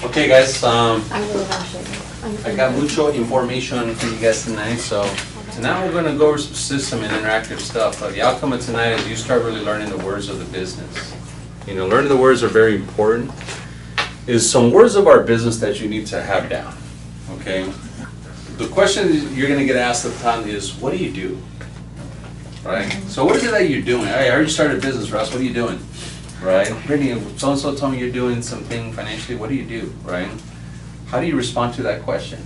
Okay, guys, I really appreciate it. I got mucho information for you guys tonight, so tonight we're gonna go over some system and interactive stuff. The outcome of tonight is you start really learning the words of the business. You know, learning the words are very important. Is some words of our business that you need to have down, okay? The question you're gonna get asked at the time is, what do you do? Right? So what is it that you're doing? Hey, I heard you started a business, Russ, what are you doing? Right? Brittany, so-and-so told me you're doing something financially, what do you do, right? How do you respond to that question?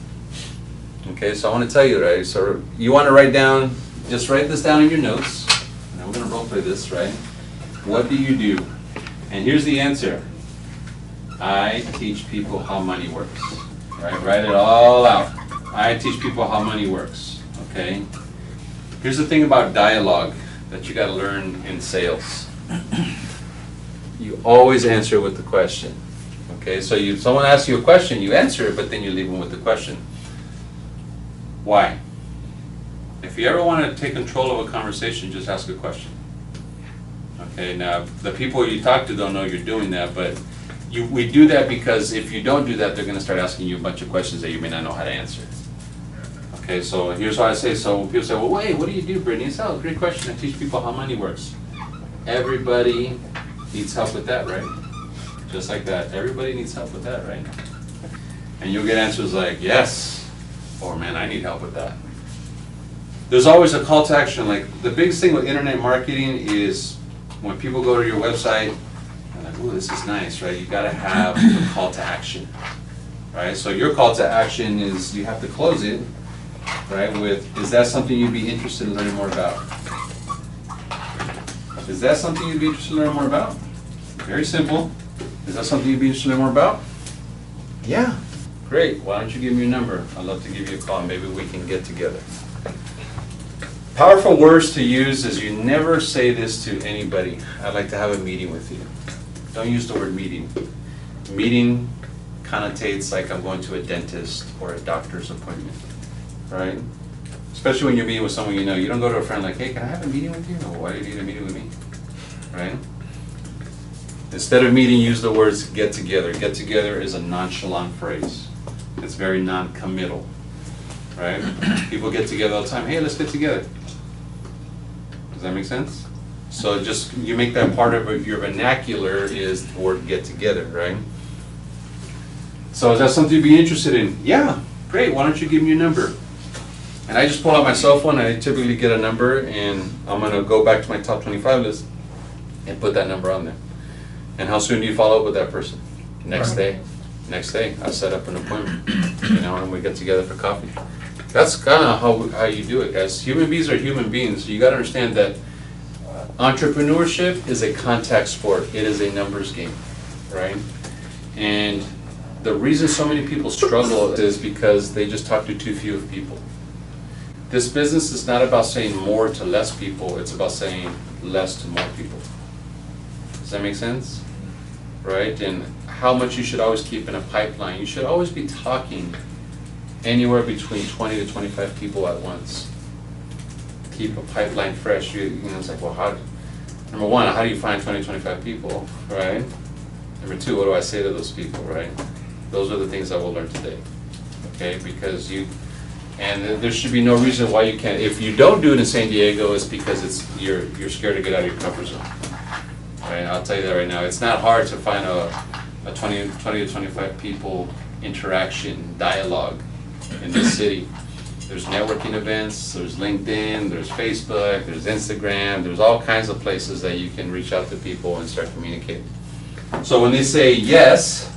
Okay, so I want to tell you, right, so you want to write down, just write this down in your notes, and I'm going to role play this, right? What do you do? And here's the answer. I teach people how money works, right? Write it all out. I teach people how money works, okay? Here's the thing about dialogue that you got to learn in sales. You always answer with the question. Okay, so someone asks you a question, you answer it, but then you leave them with the question. Why? If you ever want to take control of a conversation, just ask a question. Okay, now the people you talk to don't know you're doing that, but we do that because if you don't do that, they're going to start asking you a bunch of questions that you may not know how to answer. Okay, so here's what I say. So when people say, well, wait, what do you do, Brittany? It's a great question. I teach people how money works. Everybody needs help with that, right? Just like that. Everybody needs help with that, right? And you'll get answers like, yes, or man, I need help with that. There's always a call to action. Like the biggest thing with internet marketing is when people go to your website, they're like, ooh, this is nice, right? You gotta have a call to action, right? So your call to action is you have to close it, right, with, is that something you'd be interested in learning more about? Is that something you'd be interested in learning more about? Very simple. Is that something you'd be interested in learning more about? Yeah. Great. Why don't you give me your number? I'd love to give you a call. Maybe we can get together. Powerful words to use is you never say this to anybody. I'd like to have a meeting with you. Don't use the word meeting. Meeting connotates like I'm going to a dentist or a doctor's appointment, right? Especially when you're meeting with someone you know. You don't go to a friend like, hey, can I have a meeting with you? No, why do you need a meeting with me? Right? Instead of meeting, use the words get together. Get together is a nonchalant phrase. It's very non-committal, right? People get together all the time. Hey, let's get together. Does that make sense? So just, you make that part of your vernacular is the word get together, right? So is that something you'd be interested in? Yeah, great. Why don't you give me your number? And I just pull out my cell phone, and I typically get a number, and I'm going to go back to my top 25 list and put that number on there. And how soon do you follow up with that person? Next day. Next day, I set up an appointment, you know, and we get together for coffee. That's kind of how you do it, guys. Human beings are human beings. You got to understand that entrepreneurship is a contact sport. It is a numbers game, right? And the reason so many people struggle is because they just talk to too few people. This business is not about saying more to less people, it's about saying less to more people. Does that make sense? Right? And how much you should always keep in a pipeline. You should always be talking anywhere between 20 to 25 people at once. Keep a pipeline fresh. You know, it's like, well, number one, how do you find 20, 25 people, right? Number two, what do I say to those people, right? Those are the things I will learn today, okay? Because and there should be no reason why you can't. If you don't do it in San Diego, it's because you're scared to get out of your comfort zone. Right? I'll tell you that right now. It's not hard to find a 20 to 25 people interaction, dialogue in this city. There's networking events, there's LinkedIn, there's Facebook, there's Instagram, there's all kinds of places that you can reach out to people and start communicating. So when they say yes,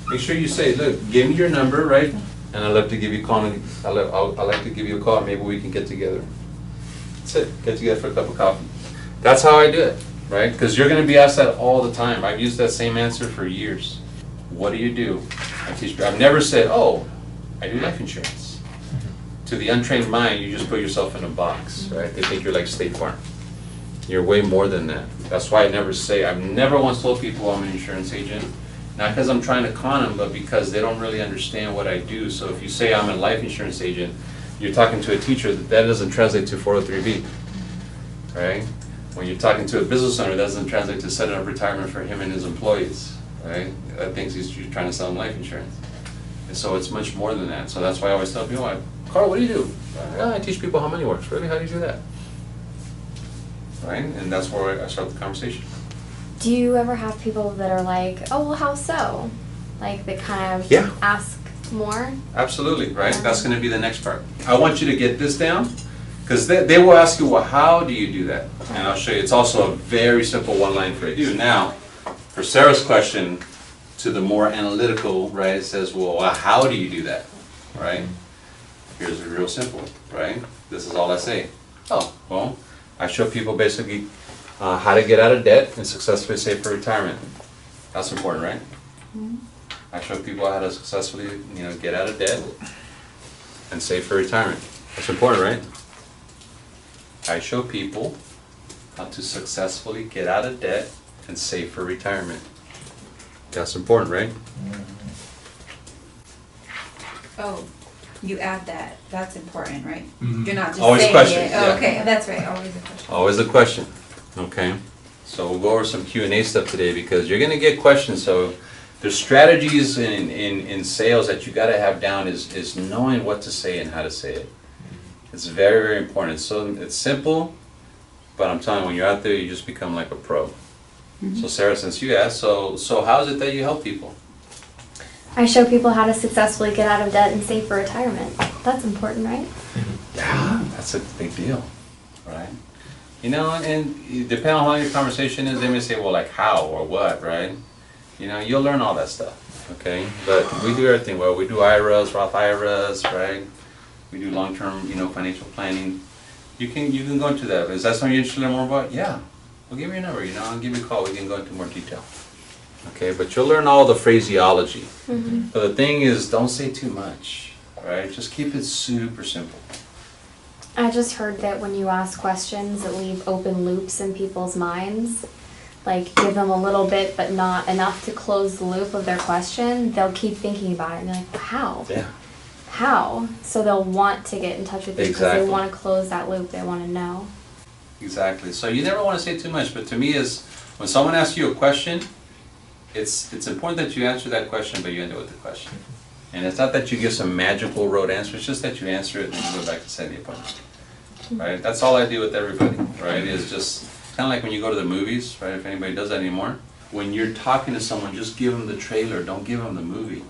make sure you say, look, give me your number, right? And I'd love to give you a call. I'd like to give you a call. Maybe we can get together. That's it. Get together for a cup of coffee. That's how I do it, right? Because you're going to be asked that all the time. I've used that same answer for years. What do you do? I've never said, oh, I do life insurance. To the untrained mind, you just put yourself in a box, right? They think you're like State Farm. You're way more than that. That's why I've never once told people I'm an insurance agent. Not because I'm trying to con them, but because they don't really understand what I do. So if you say I'm a life insurance agent, you're talking to a teacher, that doesn't translate to 403B, right? When you're talking to a business owner, that doesn't translate to setting up retirement for him and his employees, right? That thinks you're trying to sell him life insurance. And so it's much more than that. So that's why I always tell people, Carl, what do you do? I teach people how money works. Really? How do you do that? Right? And that's where I start the conversation. Do you ever have people that are like, oh, well, how so? Like, that kind of Yeah. ask more? Absolutely, right? That's going to be the next part. I want you to get this down, because they will ask you, well, how do you do that? And I'll show you. It's also a very simple one-line phrase. Now, for Sarah's question, to the more analytical, right, it says, well, how do you do that, right? Here's a real simple, right? This is all I say. Oh, well, I show people basically how to get out of debt and successfully save for retirement. That's important, right? I show people how to successfully, get out of debt and save for retirement. That's important, right? I show people how to successfully get out of debt and save for retirement. That's important, right? Oh, you add that. That's important, right? Mhm. You're not just Always saying question, it. yeah. Oh, okay, that's right. Always a question. Always a question, okay? So we'll go over some Q&A stuff today because you're gonna get questions, so there's strategies in sales that you gotta have down is knowing what to say and how to say it. It's very, very important. It's simple, but I'm telling you, when you're out there, you just become like a pro. So Sarah, since you asked, so how is it that you help people? I show people how to successfully get out of debt and save for retirement. That's important, right? Yeah, that's a big deal, right? And depending on how your conversation is, they may say, well, like how or what, right? You'll learn all that stuff, okay? But we do everything well. We do IRAs, Roth IRAs, right? We do long-term, financial planning. You can go into that. Is that something you're interested in more about? Yeah. Well, give me your number, I'll give you a call. We can go into more detail. Okay, but you'll learn all the phraseology. But the thing is, don't say too much, right? Just keep it super simple. I just heard that when you ask questions that leave open loops in people's minds, like give them a little bit but not enough to close the loop of their question, they'll keep thinking about it and they're like, how? Yeah. How? So they'll want to get in touch with you because Exactly. they want to close that loop, they want to know. Exactly. So you never want to say too much, but to me is when someone asks you a question, it's important that you answer that question, but you end it with the question. And it's not that you give some magical road answer, it's just that you answer it and you go back to setting the appointment. Right? That's all I do with everybody, right? Is just kind of like when you go to the movies, right? If anybody does that anymore. When you're talking to someone, just give them the trailer, don't give them the movie.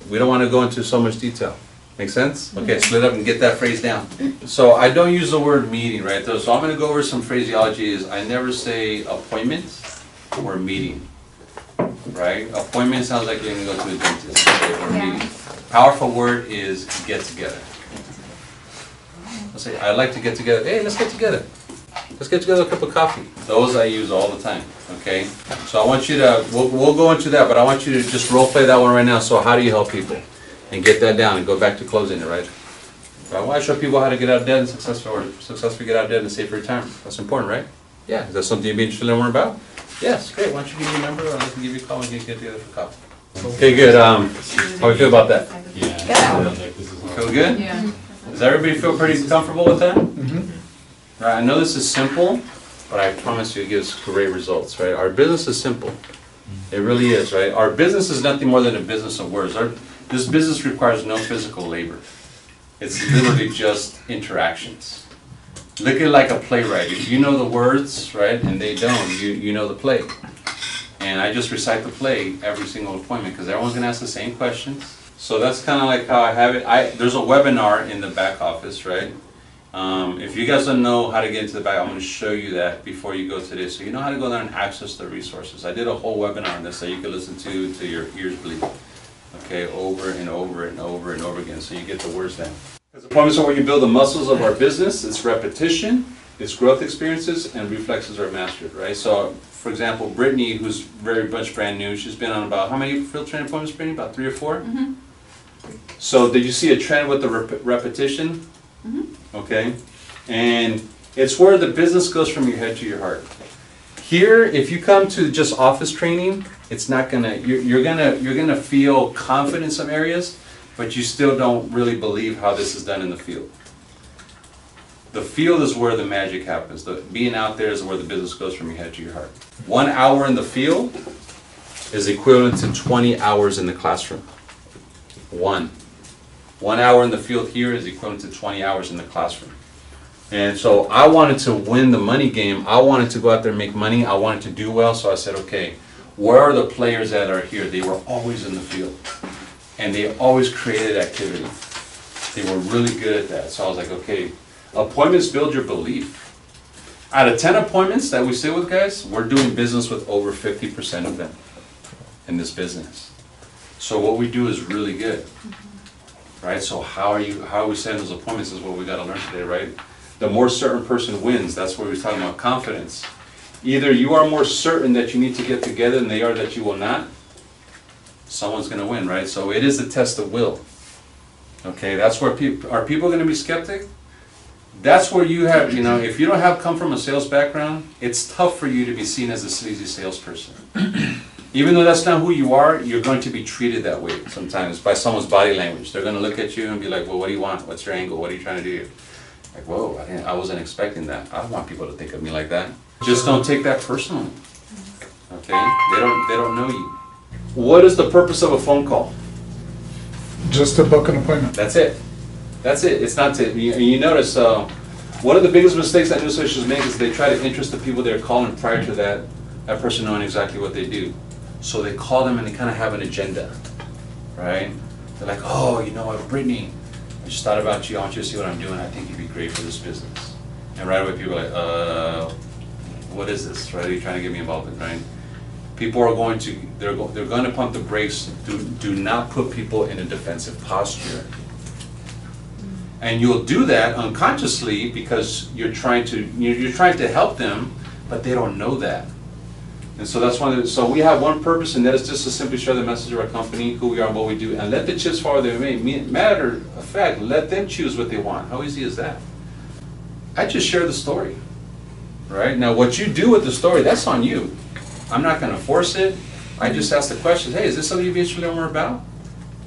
We don't want to go into so much detail. Make sense? Okay, split up and get that phrase down. So I don't use the word meeting, right? So I'm going to go over some phraseology. I never say appointment or meeting, right? Appointment sounds like you're going to go to a dentist, okay, or Yeah. meeting. Powerful word is get together. Let's say, I'd like to get together. Hey, let's get together. Let's get together a cup of coffee. Those I use all the time, okay? So I want you to, we'll go into that, but I want you to just role play that one right now. So how do you help people? And get that down and go back to closing it, right? I want to show people how to get out of debt and successfully get out of debt and save for retirement. That's important, right? Yeah. Is that something you'd be interested in learning more about? Yes, great. Why don't you give me your number or I can give you a call and get together for coffee. Okay, good. How do you feel about that? Yeah. Feel good? Yeah. Does everybody feel pretty comfortable with that? Right, I know this is simple, but I promise you it gives great results, right? Our business is simple. It really is, right? Our business is nothing more than a business of words. This business requires no physical labor. It's literally just interactions. Look at it like a playwright. If you know the words, right, and they don't, you know the play. And I just recite the play every single appointment because everyone's going to ask the same questions. So that's kind of like how I have it. There's a webinar in the back office, right? If you guys don't know how to get into the back, I'm going to show you that before you go today. So you know how to go there and access the resources. I did a whole webinar on this that you can listen to till your ears bleed. Okay, over and over and over and over again, so you get the words down. Because appointments are where you build the muscles of our business. It's repetition, it's growth experiences, and reflexes are mastered, right? So, for example, Brittany, who's very much brand new, she's been on about, how many field training appointments, Brittany? About 3 or 4? So did you see a trend with the repetition? Okay, and it's where the business goes from your head to your heart. Here, if you come to just office training, it's not gonna. You're gonna feel confident in some areas, but you still don't really believe how this is done in the field. The field is where the magic happens. Being out there is where the business goes from your head to your heart. 1 hour in the field is equivalent to 20 hours in the classroom. 1 hour in the field here is equivalent to 20 hours in the classroom. And so I wanted to win the money game. I wanted to go out there and make money. I wanted to do well. So I said, okay, where are the players that are here? They were always in the field. And they always created activity. They were really good at that. So I was like, okay, appointments build your belief. Out of 10 appointments that we sit with guys, we're doing business with over 50% of them in this business. So what we do is really good. Right? So how are we setting those appointments is what we got to learn today, right? The more certain person wins. That's what we were talking about, confidence. Either you are more certain that you need to get together than they are that you will not, someone's going to win, right? So it is a test of will. Okay, that's where are people going to be skeptic? That's where you have, if you don't come from a sales background, it's tough for you to be seen as a sleazy salesperson. Even though that's not who you are, you're going to be treated that way sometimes by someone's body language. They're going to look at you and be like, well, what do you want? What's your angle? What are you trying to do? Like, whoa, I wasn't expecting that. I don't want people to think of me like that. Just don't take that personally. Okay? They don't know you. What is the purpose of a phone call? Just to book an appointment. That's it. That's it. It's not to, you notice, one of the biggest mistakes that new associates make is they try to interest the people they're calling prior to that person knowing exactly what they do. So they call them and they kind of have an agenda, right? They're like, oh, you know what, Brittany, I just thought about you. I want you to see what I'm doing. I think you'd be great for this business. And right away people are like, what is this, right? Are you trying to get me involved in, right? People are going to, they're going to pump the brakes. Do not put people in a defensive posture. And you'll do that unconsciously because you're trying to help them, but they don't know that. And so that's so we have one purpose, and that is just to simply share the message of our company, who we are and what we do, and let the chips fall where they may. Matter of fact, let them choose what they want. How easy is that? I just share the story, right? Now what you do with the story, that's on you. I'm not going to force it. I just ask the question, hey, is this something you'd be interested to learn more about?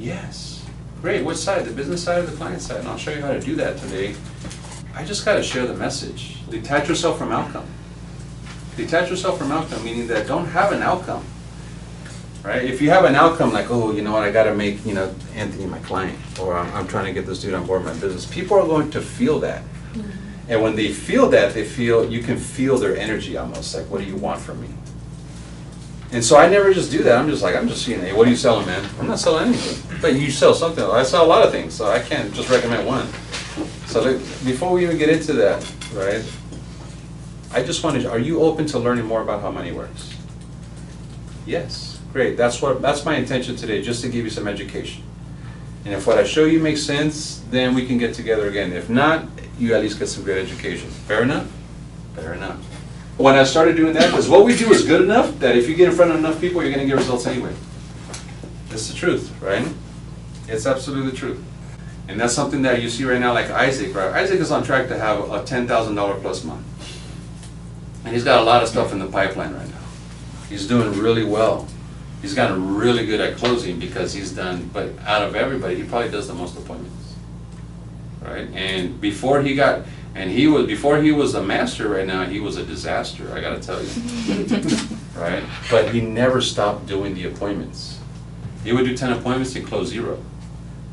Yes. Great, which side, the business side or the client side? And I'll show you how to do that today. I just got to share the message. Detach yourself from outcome. Detach yourself from outcome, meaning that don't have an outcome, right? If you have an outcome like, oh, you know what, I got to make, Anthony my client, or I'm trying to get this dude on board my business, people are going to feel that. And when they feel that, you can feel their energy almost, like, what do you want from me? And so I never just do that. I'm just seeing, hey, what are you selling, man? I'm not selling anything. But you sell something. I sell a lot of things, so I can't just recommend one. So before we even get into that, right, I just wanted, are you open to learning more about how money works? Yes, great. That's my intention today, just to give you some education. And if what I show you makes sense, then we can get together again. If not, you at least get some good education. Fair enough? Fair enough. When I started doing that, because what we do is good enough that if you get in front of enough people, you're going to get results anyway. That's the truth, right? It's absolutely the truth. And that's something that you see right now, like Isaac, right? Isaac is on track to have a $10,000 plus month. And he's got a lot of stuff in the pipeline right now. He's doing really well. He's gotten really good at closing because he's done, but out of everybody, he probably does the most appointments, right? And before he was a master right now, he was a disaster, I gotta tell you, right? But he never stopped doing the appointments. He would do 10 appointments and close 0.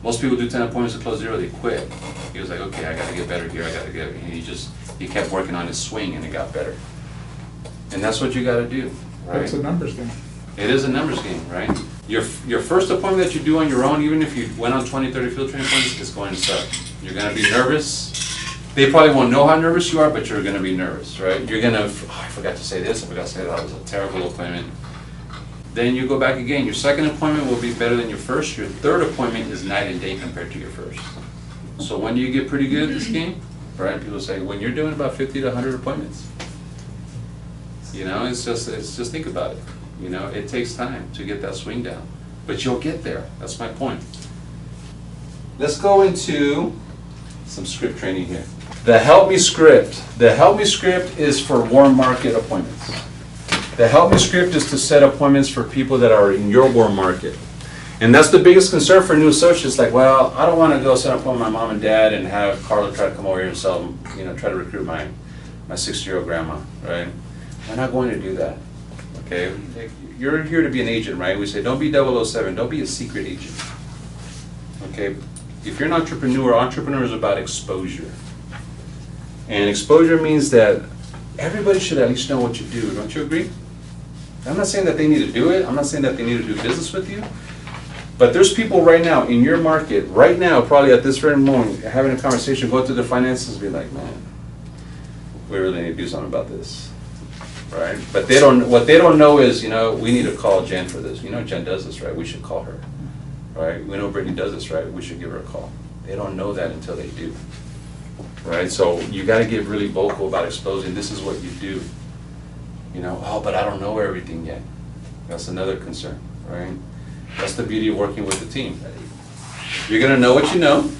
Most people do 10 appointments and close 0, they quit. He was like, okay, I gotta get better here, and he kept working on his swing and it got better. And that's what you gotta do, right? It's a numbers game. It is a numbers game, right? Your first appointment that you do on your own, even if you went on 20, 30 field training appointments, is going to suck. You're gonna be nervous. They probably won't know how nervous you are, but you're gonna be nervous, right? You're gonna, I forgot to say this, I forgot to say that was a terrible appointment. Then you go back again. Your second appointment will be better than your first. Your third appointment is night and day compared to your first. So when do you get pretty good at this game? Right? People say, when you're doing about 50 to 100 appointments. It's just think about it. It takes time to get that swing down. But you'll get there. That's my point. Let's go into some script training here. The Help Me script. The Help Me script is for warm market appointments. The Help Me script is to set appointments for people that are in your warm market. And that's the biggest concern for new associates. Like, well, I don't want to go set up with my mom and dad and have Carla try to come over here and sell them, try to recruit my 60-year-old grandma, right? We're not going to do that, okay? you're here to be an agent, right? We say, don't be 007, don't be a secret agent. Okay? If you're an entrepreneur is about exposure. And exposure means that everybody should at least know what you do. Don't you agree? I'm not saying that they need to do it. I'm not saying that they need to do business with you. But there's people right now in your market, right now, probably at this very moment, having a conversation, going through their finances, be like, man, we really need to do something about this. Right? But what they don't know is, we need to call Jen for this. Jen does this, right? We should call her. Right? We know Brittany does this, right? We should give her a call. They don't know that until they do. Right? So you got to get really vocal about exposing this is what you do. Oh, but I don't know everything yet. That's another concern, right? That's the beauty of working with the team. You're going to know what you know,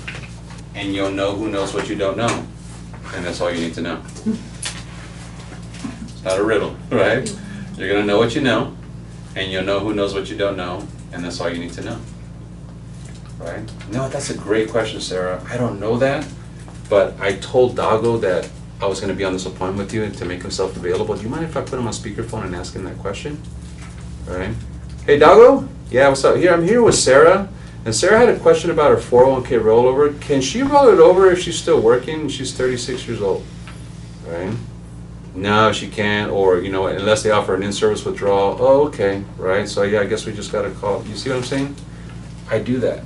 and you'll know who knows what you don't know. And that's all you need to know. It's not a riddle, right? You're going to know what you know, and you'll know who knows what you don't know, and that's all you need to know. Right? No, that's a great question, Sarah. I don't know that, but I told Dago that I was going to be on this appointment with you and to make himself available. Do you mind if I put him on speakerphone and ask him that question? All right. Hey, Dago? Yeah, what's up? I'm here with Sarah, and Sarah had a question about her 401k rollover. Can she roll it over if she's still working? She's 36 years old, right? No, she can't, or, unless they offer an in-service withdrawal. Oh, okay, right? So, yeah, I guess we just got to call. You see what I'm saying? I do that.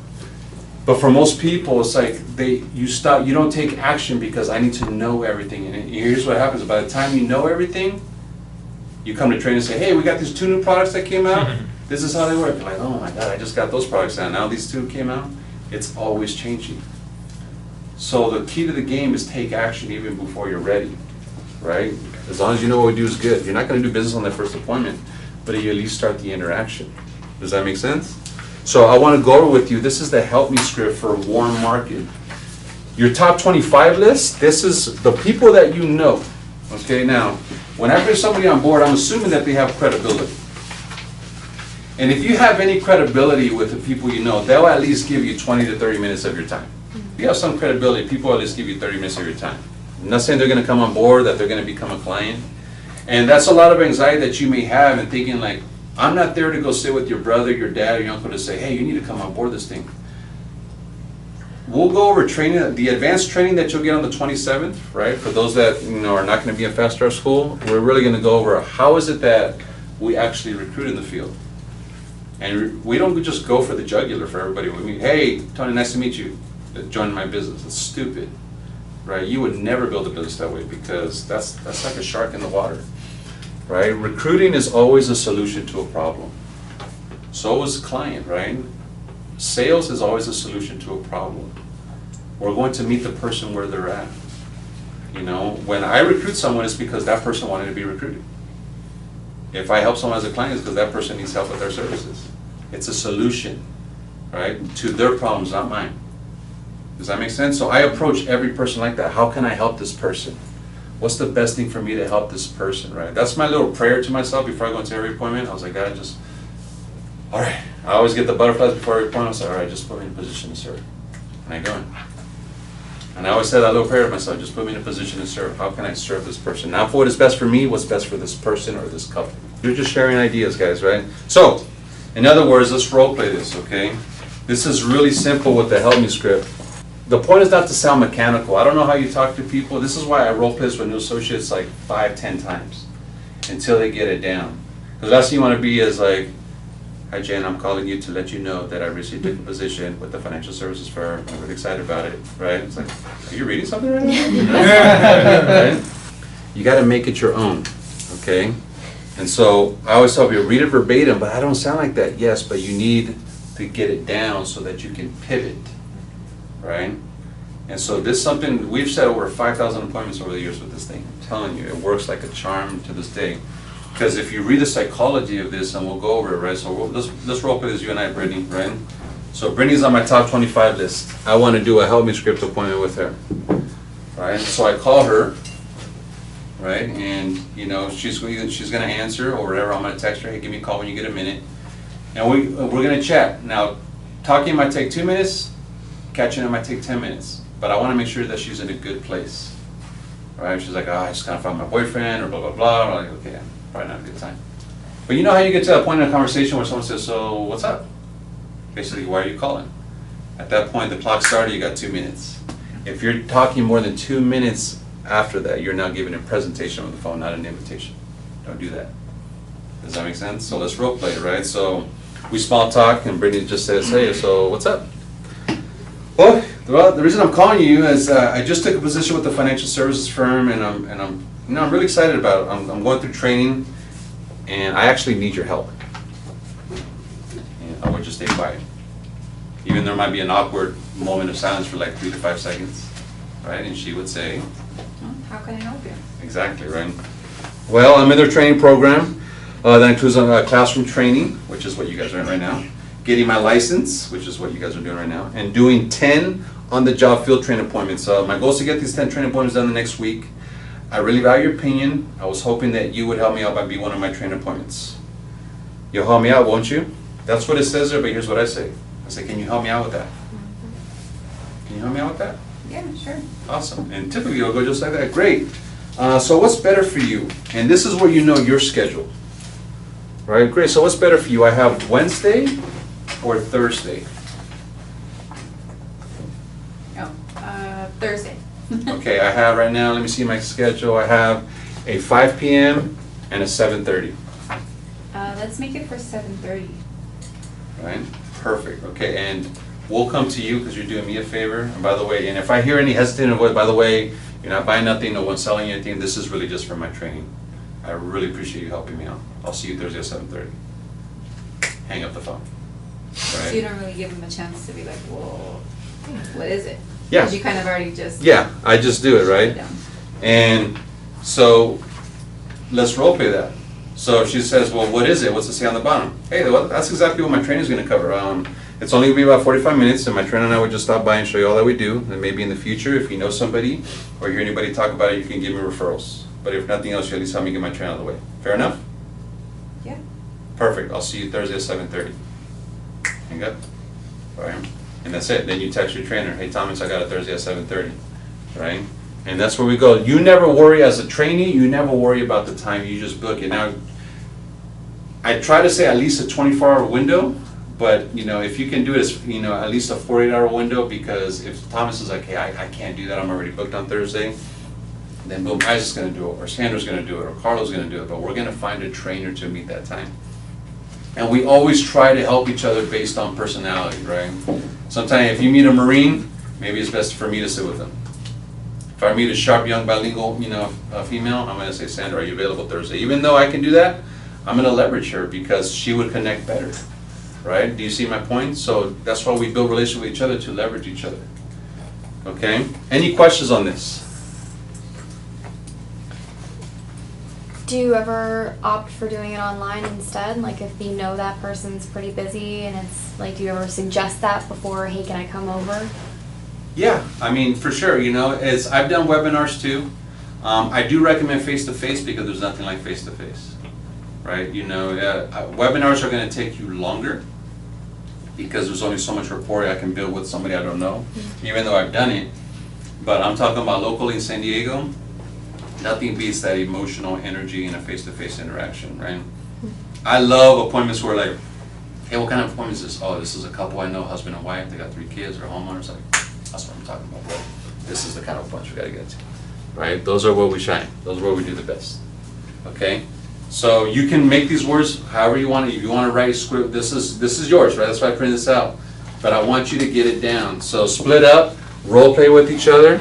But for most people, it's like you don't take action because I need to know everything. And here's what happens. By the time you know everything, you come to training and say, hey, we got these 2 new products that came out. This is how they work. You're like, oh my God, I just got those products out. Now these 2 came out. It's always changing. So the key to the game is take action even before you're ready, right? As long as you know what we do is good. You're not going to do business on that first appointment, but you at least start the interaction. Does that make sense? So I want to go over with you, this is the help me script for a warm market. Your top 25 list, this is the people that you know. Okay, now, when I bring somebody on board, I'm assuming that they have credibility. And if you have any credibility with the people you know, they'll at least give you 20 to 30 minutes of your time. If you have some credibility, people will at least give you 30 minutes of your time. I'm not saying they're going to come on board, that they're going to become a client. And that's a lot of anxiety that you may have and thinking like, I'm not there to go sit with your brother, your dad, or your uncle to say, hey, you need to come on board this thing. We'll go over training, the advanced training that you'll get on the 27th, right? For those that are not going to be in Fast Start School, we're really going to go over how is it that we actually recruit in the field. And we don't just go for the jugular for everybody we meet. Hey, Tony, nice to meet you. Join my business. It's stupid, right? You would never build a business that way because that's like a shark in the water. Right? Recruiting is always a solution to a problem. So is a client, right? Sales is always a solution to a problem. We're going to meet the person where they're at. When I recruit someone, it's because that person wanted to be recruited. If I help someone as a client, it's because that person needs help with their services. It's a solution, right, to their problems, not mine. Does that make sense? So I approach every person like that. How can I help this person? What's the best thing for me to help this person, right? That's my little prayer to myself before I go into every appointment. I was like, God, all right. I always get the butterflies before every appointment. I was like, all right, just put me in a position to serve. And I go in. And I always say that little prayer to myself, just put me in a position to serve. How can I serve this person? Not for what is best for me, what's best for this person or this couple. You're just sharing ideas, guys, right? So, in other words, let's role play this, okay? This is really simple with the help me script. The point is not to sound mechanical. I don't know how you talk to people. This is why I role play this with new associates like 5-10 times until they get it down. Because last thing you want to be is like, hi Jen, I'm calling you to let you know that I recently took a position with the financial services firm. I'm really excited about it, right? It's like, are you reading something right now? Right? You got to make it your own, okay? And so I always tell people, read it verbatim, but I don't sound like that. Yes, but you need to get it down so that you can pivot. Right? And so this is something, we've set over 5,000 appointments over the years with this thing. I'm telling you, it works like a charm to this day. Because if you read the psychology of this, and we'll go over it, right? So let's role play this, you and I, Brittany, right? So Brittany's on my top 25 list. I want to do a help me script appointment with her. Right? So I call her, right? And she's going to answer or whatever. I'm going to text her, hey, give me a call when you get a minute. And we're going to chat. Now, talking might take 2 minutes. Catching it might take 10 minutes, but I want to make sure that she's in a good place, right? She's like, I just kind of found my boyfriend, or blah, blah, blah. I'm like, okay, probably not a good time. But you know how you get to that point in a conversation where someone says, so what's up? Basically, why are you calling? At that point, the clock started, you got 2 minutes. If you're talking more than 2 minutes after that, you're now giving a presentation on the phone, not an invitation. Don't do that. Does that make sense? So let's role play, right? So we small talk and Brittany just says, hey, so what's up? Well, the reason I'm calling you is I just took a position with the financial services firm and I'm really excited about it. I'm going through training and I actually need your help. And I want you to stay quiet. Even there might be an awkward moment of silence for like 3 to 5 seconds, right? And she would say, How can I help you? exactly, right? Well, I'm in their training program. That includes classroom training, which is what you guys are in right now. Getting my license, which is what you guys are doing right now. And doing 10 on-the-job field training appointments. So my goal is to get these 10 training appointments done the next week. I really value your opinion. I was hoping that you would help me out by being one of my training appointments. You'll help me out, won't you? That's what it says there, but here's what I say. I say, can you help me out with that? Can you help me out with that? Yeah, sure. Awesome. And typically it'll go just like that. Great. So what's better for you? And this is where you know your schedule. Right? Great. So what's better for you? I have Wednesday or Thursday? Thursday. Okay, I have right now, let me see my schedule. I have a 5 p.m. and a 7:30. Let's make it for 7:30. Right? Perfect. Okay, and we'll come to you because you're doing me a favor. And by the way, and if I hear any hesitant voice, by the way, you're not buying nothing, no one's selling you anything. This is really just for my training. I really appreciate you helping me out. I'll see you Thursday at 7:30. Hang up the phone. So you Right? don't really give them a chance to be like, whoa, what is it? Yeah. Because you kind of already just. Yeah, I just do it, right? Down. And so let's role play that. So if she says, well, what is it? What's it say on the bottom? Hey, well, that's exactly what my training is going to cover. It's only going to be about 45 minutes, and my trainer and I would just stop by and show you all that we do. And maybe in the future, if you know somebody or hear anybody talk about it, you can give me referrals. But if nothing else, you at least help me get my trainer out of the way. Fair enough? Yeah. Perfect. I'll see you Thursday at 7:30. Hang up. All right. And that's it. Then you text your trainer, hey, Thomas, I got a Thursday at 7:30. Right? And that's where we go. You never worry as a trainee, you never worry about the time, you just book it. Now, I try to say at least a 24-hour window, but if you can do it as at least a 48-hour window, because if Thomas is like, hey, I can't do that, I'm already booked on Thursday, then boom, Isaac's gonna do it, or Sandra's gonna do it, or Carlo's gonna do it, but we're gonna find a trainer to meet that time. And we always try to help each other based on personality, right? Sometimes if you meet a Marine, maybe it's best for me to sit with them. If I meet a sharp, young, bilingual, female, I'm gonna say, Sandra, are you available Thursday? Even though I can do that, I'm gonna leverage her because she would connect better, right? Do you see my point? So that's why we build relationship with each other, to leverage each other. Okay? Any questions on this? Do you ever opt for doing it online instead? Like if you know that person's pretty busy and it's like, do you ever suggest that before, hey, can I come over? Yeah, I mean, for sure, I've done webinars too. I do recommend face-to-face because there's nothing like face-to-face, right? Webinars are gonna take you longer because there's only so much rapport I can build with somebody I don't know, even though I've done it. But I'm talking about locally in San Diego, nothing beats that emotional energy in a face-to-face interaction, right? I love appointments where like, hey, what kind of appointment is this? Oh, this is a couple I know, husband and wife, they got 3 kids, they're homeowners, like, that's what I'm talking about, bro. This is the kind of appointments we gotta get to, right? Those are where we shine. Those are where we do the best, okay? So you can make these words however you want. If you want to write a script, this is yours, right? That's why I printed this out. But I want you to get it down. So split up, role play with each other,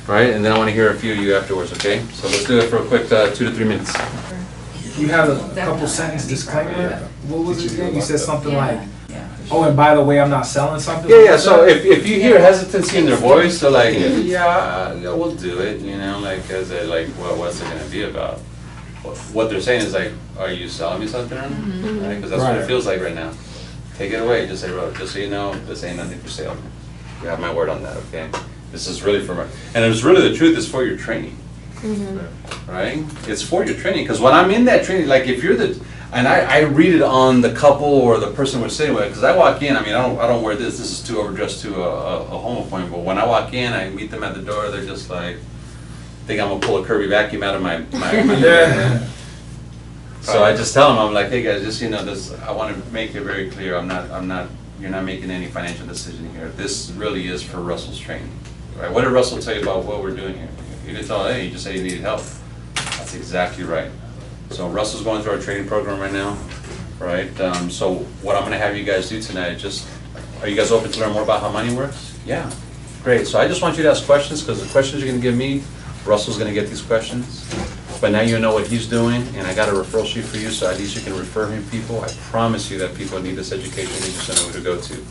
right? And then I want to hear a few of you afterwards, okay? So let's do it for a quick 2 to 3 minutes. You have a couple sentence disclaimer. What was it again? You said something like, Yeah. oh, and by the way, I'm not selling something? Yeah. So if you hear hesitancy in their voice, they're like, yeah, we'll do it. Like as a like, well, what's it gonna be about? What they're saying is like, are you selling me something? Right? Because that's what it Right. feels like right now. Take it away. Just say, bro, just so you know, this ain't nothing for sale. You have my word on that, okay? This is really for my, and it's really the truth is for your training, right? It's for your training, because when I'm in that training, like if you're and I read it on the couple or the person we're sitting with, because I walk in, I mean, I don't wear this is too overdressed to a home appointment, but when I walk in, I meet them at the door, they're just like, think I'm gonna pull a Kirby vacuum out of my Yeah. So I just tell them, I'm like, hey guys, just, you know, this, I want to make it very clear, you're not making any financial decision here. This really is for Russell's training, right? What did Russell tell you about what we're doing here? You didn't tell, hey, you just said you needed help. That's exactly right. So Russell's going through our training program right now, right? So what I'm gonna have you guys do tonight, are you guys open to learn more about how money works? Yeah, great. So I just want you to ask questions, because the questions you're gonna give me, Russell's gonna get these questions. But now you know what he's doing, and I got a referral sheet for you, so at least you can refer him people. I promise you that people need this education, they just don't know who to go to.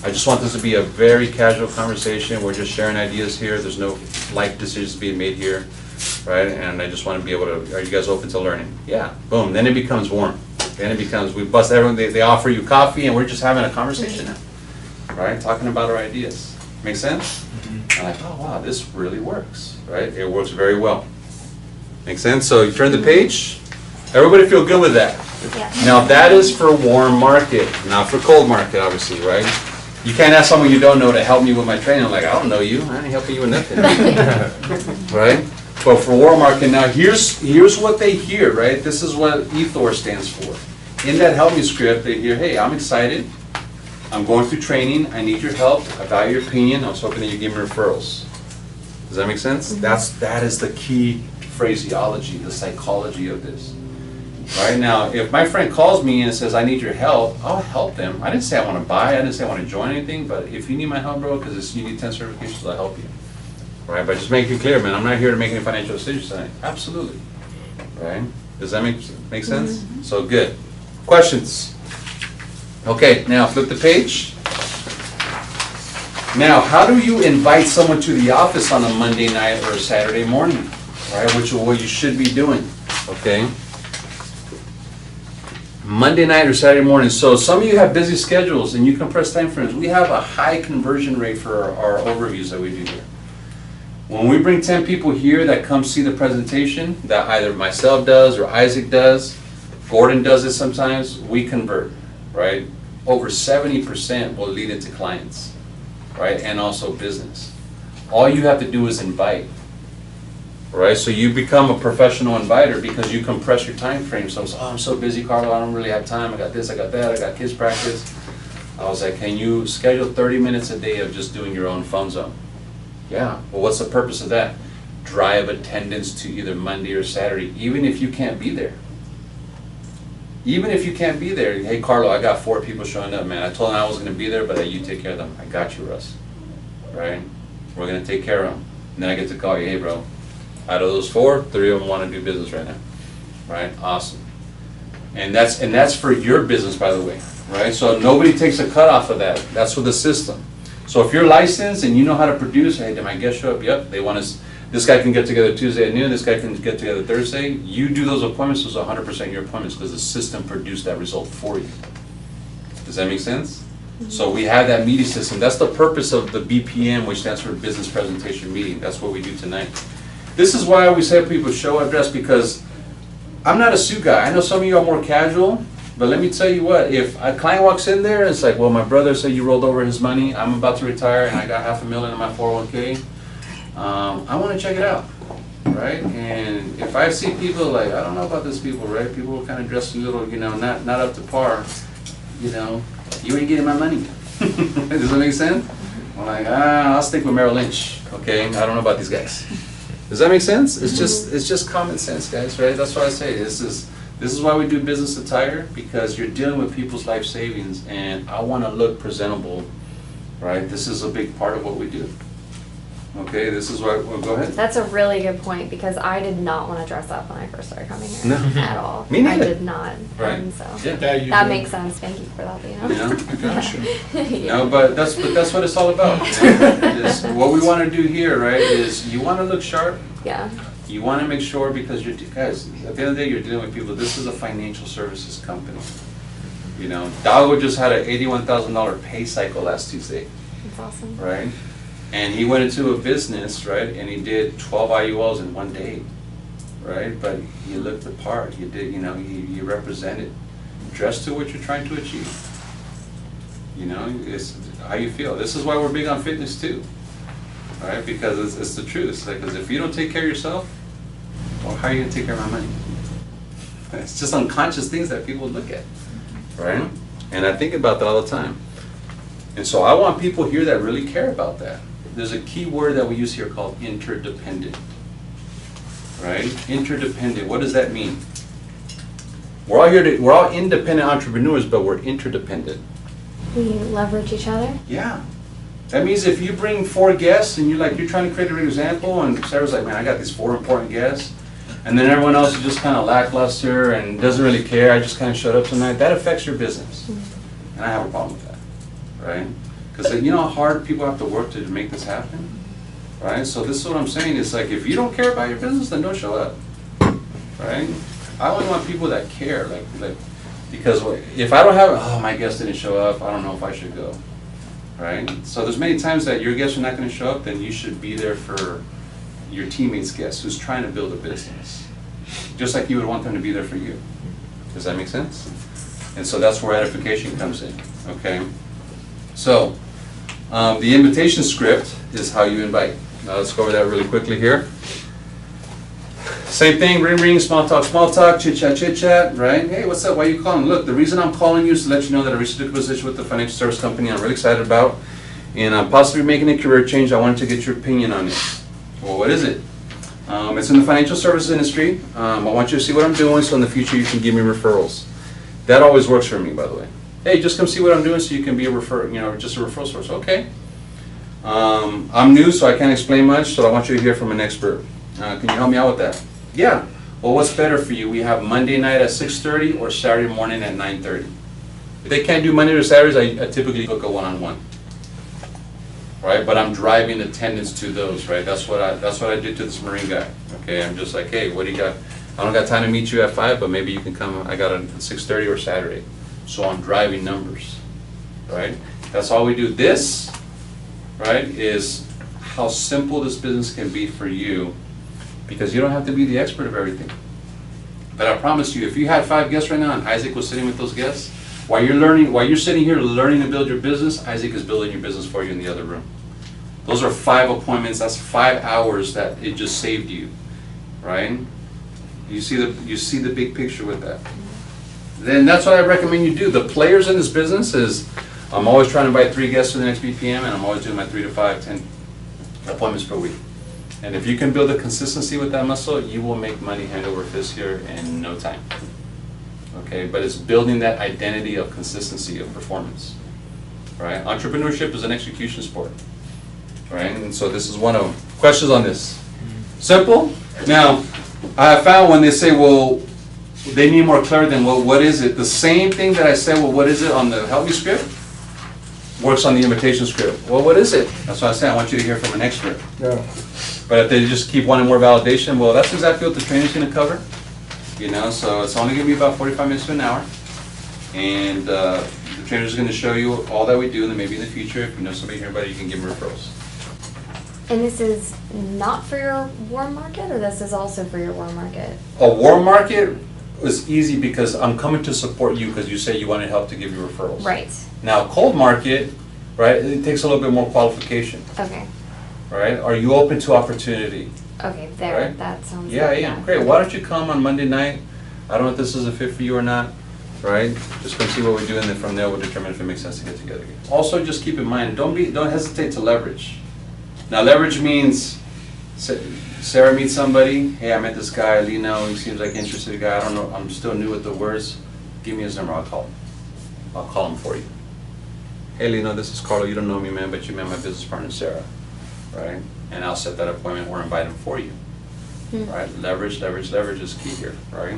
I just want this to be a very casual conversation. We're just sharing ideas here. There's no life decisions being made here, right? And I just want to be able to, are you guys open to learning? Yeah, boom, then it becomes warm. Then it becomes, we bust everyone, they offer you coffee, and we're just having a conversation now, right? Talking about our ideas. Make sense? I'm like, oh wow, this really works, right? It works very well. Make sense? So you turn the page. Everybody feel good with that? Yeah. Now that is for warm market, not for cold market, obviously, right? You can't ask someone you don't know to help me with my training. I'm like, I don't know you. I ain't helping you with nothing. Right? But for warm market, now here's what they hear, right? This is what ETHOR stands for. In that help me script, they hear, hey, I'm excited. I'm going through training. I need your help. I value your opinion. I was hoping that you give me referrals. Does that make sense? That is the key phraseology, the psychology of this. Right now, if my friend calls me and says, I need your help, I'll help them. I didn't say I want to buy, I didn't say I want to join anything, but if you need my help, bro, because you need 10 certifications, I'll help you. Right, but just make it clear, man, I'm not here to make any financial decisions tonight. Absolutely. Right? Does that make sense? So good. Questions? Okay, now flip the page. Now, how do you invite someone to the office on a Monday night or a Saturday morning? Right, which is what you should be doing, okay? Monday night or Saturday morning. So some of you have busy schedules and you compress time frames. We have a high conversion rate for our overviews that we do here. When we bring 10 people here that come see the presentation, that either myself does or Isaac does, Gordon does it sometimes, we convert, right? Over 70% will lead into clients, right? And also business. All you have to do is invite. Right, so you become a professional inviter because you compress your time frame. So I'm so busy, Carlo, I don't really have time. I got this, I got that, I got kids practice. I was like, can you schedule 30 minutes a day of just doing your own fun zone? Yeah, well, what's the purpose of that? Drive attendance to either Monday or Saturday, even if you can't be there. Even if you can't be there, hey, Carlo, I got 4 people showing up, man. I told them I was gonna be there, but you take care of them. I got you, Russ, right? We're gonna take care of them. And then I get to call you, hey, bro. Out of those 4, 3 of them want to do business right now, right? Awesome. And that's for your business, by the way, right? So nobody takes a cut off of that. That's for the system. So if you're licensed and you know how to produce, hey, did my guest show up? Yep. They want us. This guy can get together Tuesday at noon. This guy can get together Thursday. You do those appointments. Those are 100% your appointments because the system produced that result for you. Does that make sense? So we have that meeting system. That's the purpose of the BPM, which stands for Business Presentation Meeting. That's what we do tonight. This is why we say people show up dressed, because I'm not a suit guy. I know some of you are more casual, but let me tell you what, if a client walks in there and it's like, well, my brother said you rolled over his money, I'm about to retire and I got $500,000 in my 401k, I want to check it out, right? And if I see people like, I don't know about these people, right? People kind of dressed a little, you know, not up to par, you know, you ain't getting my money. Does that make sense? I'm like, I'll stick with Merrill Lynch, okay? I don't know about these guys. Does that make sense? It's just common sense, guys, right? That's why I say this is why we do business attire, because you're dealing with people's life savings, and I want to look presentable, right? This is a big part of what we do. Okay, this is why. Well, go ahead. That's a really good point, because I did not want to dress up when I first started coming here No. at all. Me neither. I did not. Right. And so Yeah. that makes sense. Thank you for that, Lena. You know? I got you. Yeah. No, but that's what it's all about. What we want to do here, right, is you want to look sharp. Yeah. You want to make sure, because you're, guys, at the end of the day, you're dealing with people. This is a financial services company. You know, Dago just had an $81,000 pay cycle last Tuesday, That's awesome. right? And he went into a business, right, and he did 12 IULs in one day, right? But he looked the part. He did, you know, he represented, dressed to what you're trying to achieve. You know, it's how you feel. This is why we're big on fitness too, right? Because it's the truth. It's like, because if you don't take care of yourself, well, how are you gonna take care of my money? It's just unconscious things that people look at, right? And I think about that all the time. And so I want people here that really care about that. There's a key word that we use here called interdependent, right? Interdependent, what does that mean? We're all independent entrepreneurs, but we're interdependent. We leverage each other. Yeah. That means if you bring 4 guests and you're trying to create an example, and Sarah's like, man, I got these 4 important guests, and then everyone else is just kind of lackluster and doesn't really care, I just kind of showed up tonight, that affects your business. And I have a problem with that, right? Because you know how hard people have to work to make this happen, right? So this is what I'm saying, it's like, if you don't care about your business, then don't show up, right? I only want people that care, like, because if I don't have, oh, my guest didn't show up, I don't know if I should go, right? So there's many times that your guests are not going to show up, then you should be there for your teammates' guests who's trying to build a business, just like you would want them to be there for you. Does that make sense? And so that's where edification comes in, okay? So the invitation script is how you invite. Now let's go over that really quickly here. Same thing, ring ring, small talk, chit chat, right? Hey, what's up, why are you calling? Look, the reason I'm calling you is to let you know that I reached a position with the financial service company I'm really excited about, and I'm possibly making a career change. I wanted to get your opinion on it. Well, what is it? It's in the financial services industry. I want you to see what I'm doing so in the future you can give me referrals. That always works for me, by the way. Hey, just come see what I'm doing so you can be a just a referral source. Okay. I'm new, so I can't explain much, so I want you to hear from an expert. Can you help me out with that? Yeah. Well, what's better for you? We have Monday night at 6:30 or Saturday morning at 9:30. If they can't do Monday or Saturdays, I typically book a one-on-one. Right? But I'm driving attendance to those, right? That's what I did to this Marine guy. Okay, I'm just like, hey, what do you got? I don't got time to meet you at 5, but maybe you can come. I got a 6:30 or Saturday. So I'm driving numbers, right? That's all we do. This, right, is how simple this business can be for you, because you don't have to be the expert of everything. But I promise you, if you had 5 guests right now and Isaac was sitting with those guests, while you're sitting here learning to build your business, Isaac is building your business for you in the other room. Those are 5 appointments. That's 5 hours that it just saved you, right? You see the big picture with that. Then that's what I recommend you do. The players in this business is, I'm always trying to invite 3 guests to the next BPM, and I'm always doing my 3 to 5, 10 appointments per week. And if you can build a consistency with that muscle, you will make money hand over fist here in no time. Okay, but it's building that identity of consistency of performance, right? Entrepreneurship is an execution sport, right? And so this is one of them. Questions on this? Simple? Now, I have found when they say, well, they need more clarity than, well, what is it? The same thing that I said, well, what is it on the help me script, works on the invitation script. Well, what is it? That's what I say, I want you to hear from an expert. Yeah. But if they just keep wanting more validation, well, that's exactly what the training's gonna cover. You know, so it's only gonna be about 45 minutes to an hour. And the trainer's gonna show you all that we do, and then maybe in the future, if you know somebody here, you can give them referrals. And this is not for your warm market, or this is also for your warm market? A warm market is easy because I'm coming to support you because you say you wanted help to give you referrals. Right. Now, cold market, right, it takes a little bit more qualification, Okay. right? Are you open to opportunity? Okay, there, Right. that sounds Yeah, like yeah, that. great. Why don't you come on Monday night? I don't know if this is a fit for you or not, right? Just come see what we do, and then from there we'll determine if it makes sense to get together again. Also, just keep in mind, don't hesitate to leverage. Now, leverage means Sarah meets somebody. Hey, I met this guy, Lino. He seems like an interested guy. I don't know. I'm still new with the words. Give me his number. I'll call him. I'll call him for you. Hey, Lino, this is Carlo. You don't know me, man, but you met my business partner, Sarah, right? And I'll set that appointment or invite him for you, right? Leverage is key here, right?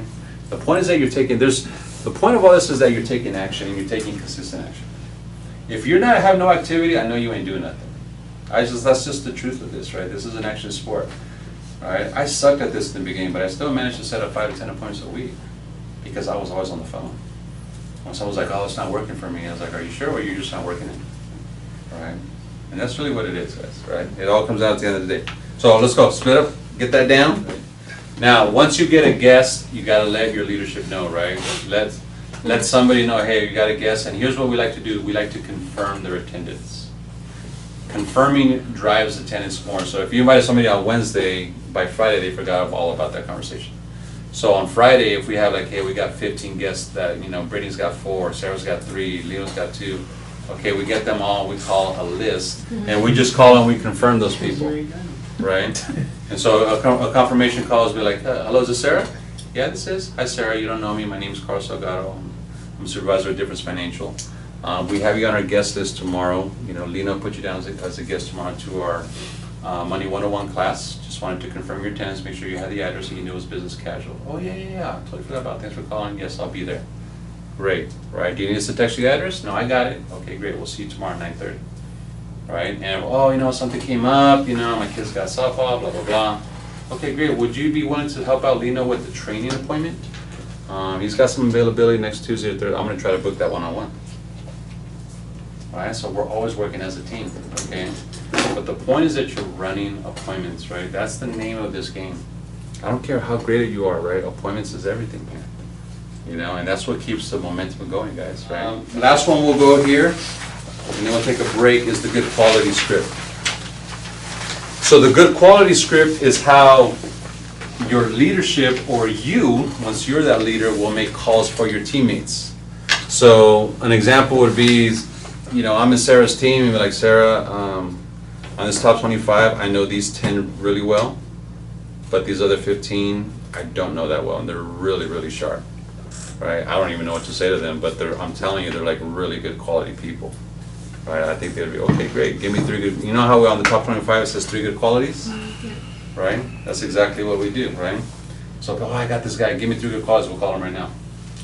The point is that you're taking. The point of all this is that you're taking action, and you're taking consistent action. If you're not have no activity, I know you ain't doing nothing. That's just the truth of this, right? This is an action sport, right? I sucked at this in the beginning, but I still managed to set up 5 to 10 appointments a week because I was always on the phone. When someone was like, oh, it's not working for me, I was like, are you sure, or you're just not working it, right? And that's really what it is, guys, right? It all comes out at the end of the day. So let's go, split up, get that down. Now, once you get a guest, you gotta let your leadership know, right? Let somebody know, hey, you got a guest, and here's what we like to do. We like to confirm their attendance. Confirming drives attendance more. So if you invited somebody on Wednesday, by Friday they forgot all about that conversation. So on Friday, if we have like, hey, we got 15 guests that, Brittany's got 4, Sarah's got 3, Leo's got 2. Okay, we get them all, we call a list, and we just call and we confirm those people, right? And so a confirmation call is be like, hello, is this Sarah? Yeah, this is. Hi, Sarah, you don't know me, my name's Carlos Salgado. I'm supervisor of Difference Financial. We have you on our guest list tomorrow. Lena put you down as a guest tomorrow to our Money 101 class. Just wanted to confirm your attendance, make sure you had the address and you knew it was business casual. Oh, yeah, totally forgot about it. Thanks for calling. Yes, I'll be there. Great, right? Do you need us to text you the address? No, I got it. Okay, great. We'll see you tomorrow at 9:30. Right? And, something came up, my kids got softball, blah, blah, blah. Okay, great. Would you be willing to help out Lena with the training appointment? He's got some availability next Tuesday or Thursday. I'm going to try to book that one-on-one. All right, so we're always working as a team, okay? But the point is that you're running appointments, right? That's the name of this game. I don't care how great you are, right? Appointments is everything here. And that's what keeps the momentum going, guys, right? Last one we'll go here, and then we'll take a break, is the good quality script. So the good quality script is how your leadership, or you, once you're that leader, will make calls for your teammates. So an example would be, I'm in Sarah's team, and be like, Sarah, on this top 25, I know these 10 really well, but these other 15, I don't know that well, and they're really, really sharp. Right? I don't even know what to say to them, but I'm telling you, they're like really good quality people. Right? I think they'd be, okay, great, give me 3 good, you know how on the top 25 it says 3 good qualities? Right? That's exactly what we do, right? So, I got this guy, give me 3 good qualities, we'll call him right now.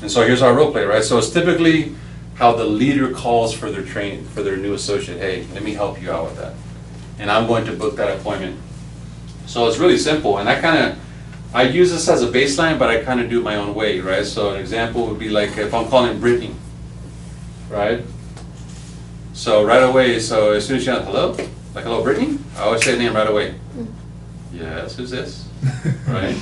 And so here's our role play, right? So it's typically how the leader calls for their new associate, hey, let me help you out with that. And I'm going to book that appointment. So it's really simple, and I use this as a baseline, but I kind of do it my own way, right? So an example would be like if I'm calling Brittany, right? So right away, so as soon as you're hello? Like, hello, Brittany? I always say the name right away. Yes, who's this? Right?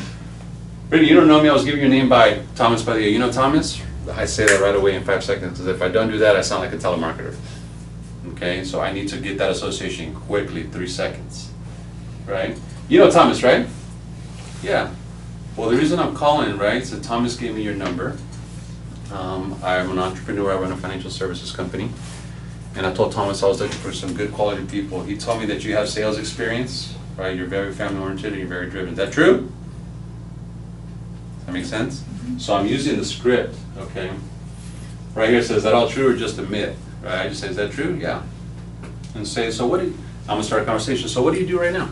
Brittany, you don't know me, I was giving your name by Thomas Padilla. You know Thomas? I say that right away in 5 seconds, because if I don't do that, I sound like a telemarketer. Okay, so I need to get that association quickly, 3 seconds. Right? You know Thomas, right? Yeah. Well, the reason I'm calling, right, so Thomas gave me your number. I'm an entrepreneur, I run a financial services company. And I told Thomas I was looking for some good quality people. He told me that you have sales experience, right? You're very family oriented and you're very driven. Is that true? That makes sense? So I'm using the script, okay? Right here it says, is that all true or just a myth? Right? I just say, is that true? Yeah. And say, so I'm gonna start a conversation. So what do you do right now?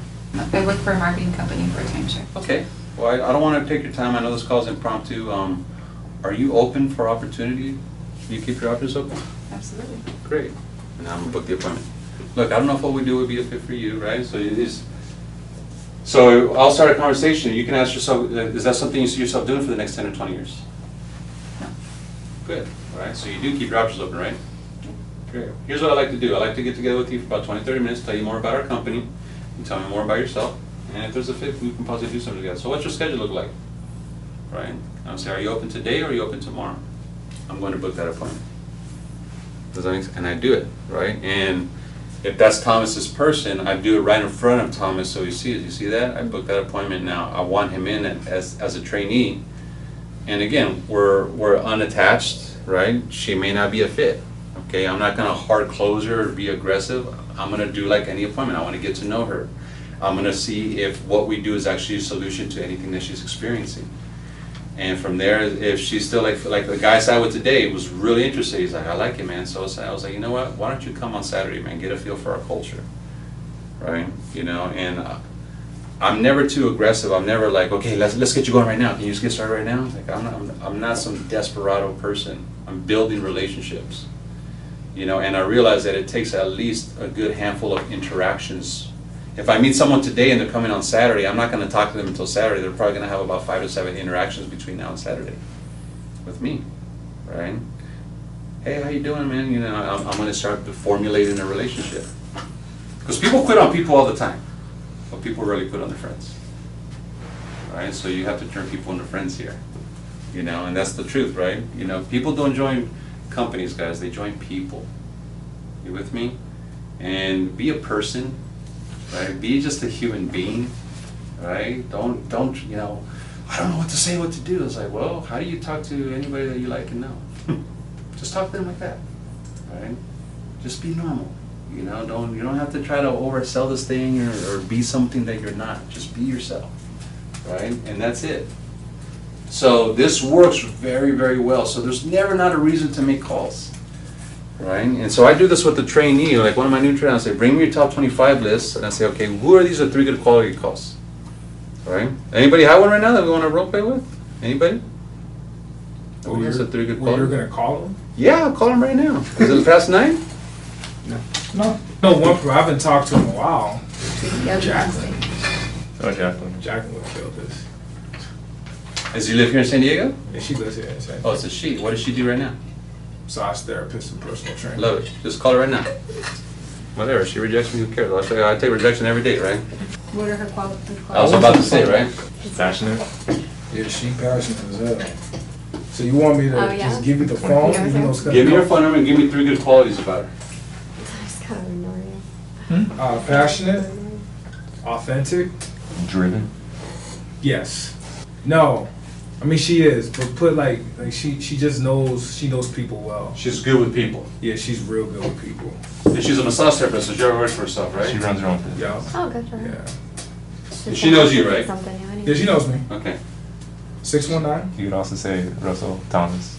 I work for a marketing company for a timeshare. Okay. Well, I don't want to take your time. I know this call's impromptu. Are you open for opportunity? Do you keep your options open? Absolutely. Great. And I'm gonna book the appointment. Look, I don't know if what we do would be a fit for you, right? So I'll start a conversation. You can ask yourself, is that something you see yourself doing for the next 10 or 20 years? No. Good. All right. So you do keep your options open, right? Great. Here's what I like to do. I like to get together with you for about 20, 30 minutes, tell you more about our company, and tell me more about yourself. And if there's a fit, we can possibly do something together. So what's your schedule look like? Right? I'll say, are you open today or are you open tomorrow? I'm going to book that appointment. Does that make sense? And I do it, right? And if that's Thomas's person, I do it right in front of Thomas so he sees. You see that? I booked that appointment now. I want him in as a trainee. And again, we're unattached, right? She may not be a fit. Okay, I'm not gonna hard close her or be aggressive. I'm gonna do like any appointment. I wanna get to know her. I'm gonna see if what we do is actually a solution to anything that she's experiencing. And from there, if she's still like the guy I sat with today was really interested. He's like, I like it, man. So I was like, you know what? Why don't you come on Saturday, man? Get a feel for our culture, right? And I'm never too aggressive. I'm never like, okay, let's get you going right now. Can you just get started right now? Like I'm not some desperado person. I'm building relationships, and I realize that it takes at least a good handful of interactions. If I meet someone today and they're coming on Saturday, I'm not going to talk to them until Saturday. They're probably going to have about 5 to 7 interactions between now and Saturday with me, right? Hey, how you doing, man? I'm going to start formulating a relationship. Because people quit on people all the time, but people rarely quit on their friends, right? So you have to turn people into friends here, and that's the truth, right? People don't join companies, guys. They join people. You with me? And be a person. Right? Be just a human being, right? Don't I don't know what to say, what to do. It's like, well, how do you talk to anybody that you like and know? Just talk to them like that, right? Just be normal. You know, you don't have to try to oversell this thing or be something that you're not. Just be yourself, right? And that's it. So this works very, very well. So there's never not a reason to make calls, right? And so I do this with the trainee. Like one of my new trainees, I say, bring me your top 25 lists, and I say, okay, who are these 3 good quality calls, right? Anybody have one right now that we want to role play with? Anybody? Who has a 3 good Well, quality? you're gonna call them? Yeah, I'll call them right now. Is it past 9? No. No, one person, I haven't talked to him in a while. Jacqueline. Oh, Jacqueline. Jacqueline would kill this. Does he live here in San Diego? And she lives here in San Oh, it's a she. What does she do right now? Massage therapist and personal trainer. Love it. Just call her right now. Whatever. She rejects me. Who cares? I'll say I take rejection every day, right? What are her qualities? I was about to say, right? Passionate. Yeah, she passionate as hell. So you want me to Oh, yeah? just give you the phone? Yeah, even though it's gonna Give me your come- phone number and give me 3 good qualities about her. I just kind of ignore you. Passionate, authentic. Driven. Yes. No. I mean, she is, but put like she just knows, she knows people well. She's good with people. Yeah, she's real good with people. And she's a massage therapist, so she already works for herself, right? She runs her own business. Yeah. Oh, good for her. Yeah. Just She knows you, to do right? Something new Yeah, anyway. she knows me. Okay. 619. You could also say Russell Thomas.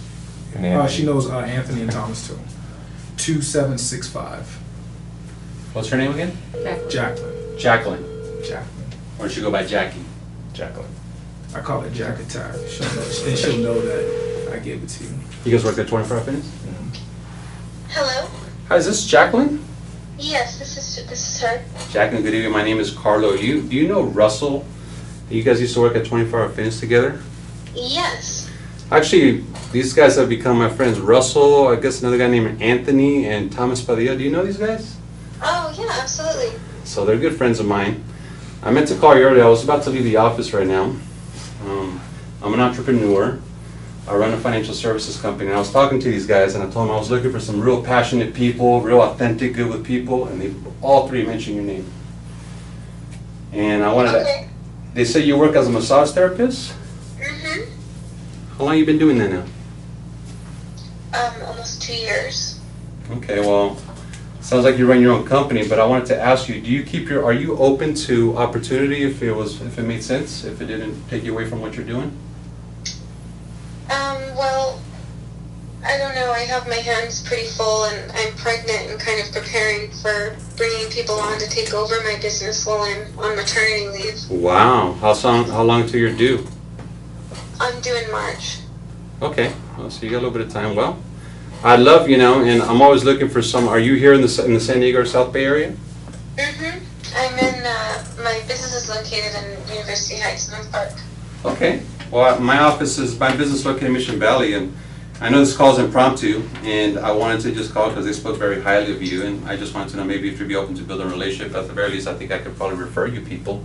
And Anthony. She knows Anthony and Thomas too. 2765. What's her name again? Jacqueline. Jacqueline. Jacqueline. Or does she go by Jackie? Jacqueline. I call it Jack Attack. Then she'll know that I gave it to you. You guys work at 24 Hour Fitness? Hello? Hi, is this Jacqueline? Yes, this is her. Jacqueline, good evening. My name is Carlo. Do you know Russell? You guys used to work at 24 Hour Fitness together? Yes. Actually, these guys have become my friends. Russell, I guess another guy named Anthony, and Thomas Padilla. Do you know these guys? Oh, yeah, absolutely. So they're good friends of mine. I meant to call you earlier. I was about to leave the office right now. I'm an entrepreneur. I run a financial services company. And I was talking to these guys, and I told them I was looking for some real passionate people, real authentic, good with people, and they all 3 mentioned your name. And I wanted to. Okay. They say you work as a massage therapist. Mm-hmm. How long you been doing that now? Almost 2 years. Okay, well, sounds like you run your own company, but I wanted to ask you, are you open to opportunity if it made sense, if it didn't take you away from what you're doing? Well, I don't know. I have my hands pretty full, and I'm pregnant and kind of preparing for bringing people on to take over my business while I'm on maternity leave. Wow, how long till you're due? I'm due in March. Okay, well, so you got a little bit of time. Well, I'd love, and I'm always looking for are you here in the San Diego or South Bay area? Mm-hmm. I'm in, my business is located in University Heights, North Park. Okay, well, my business is located in Mission Valley, and I know this call's impromptu, and I wanted to just call because they spoke very highly of you, and I just wanted to know maybe if you'd be open to building a relationship. At the very least, I think I could probably refer you people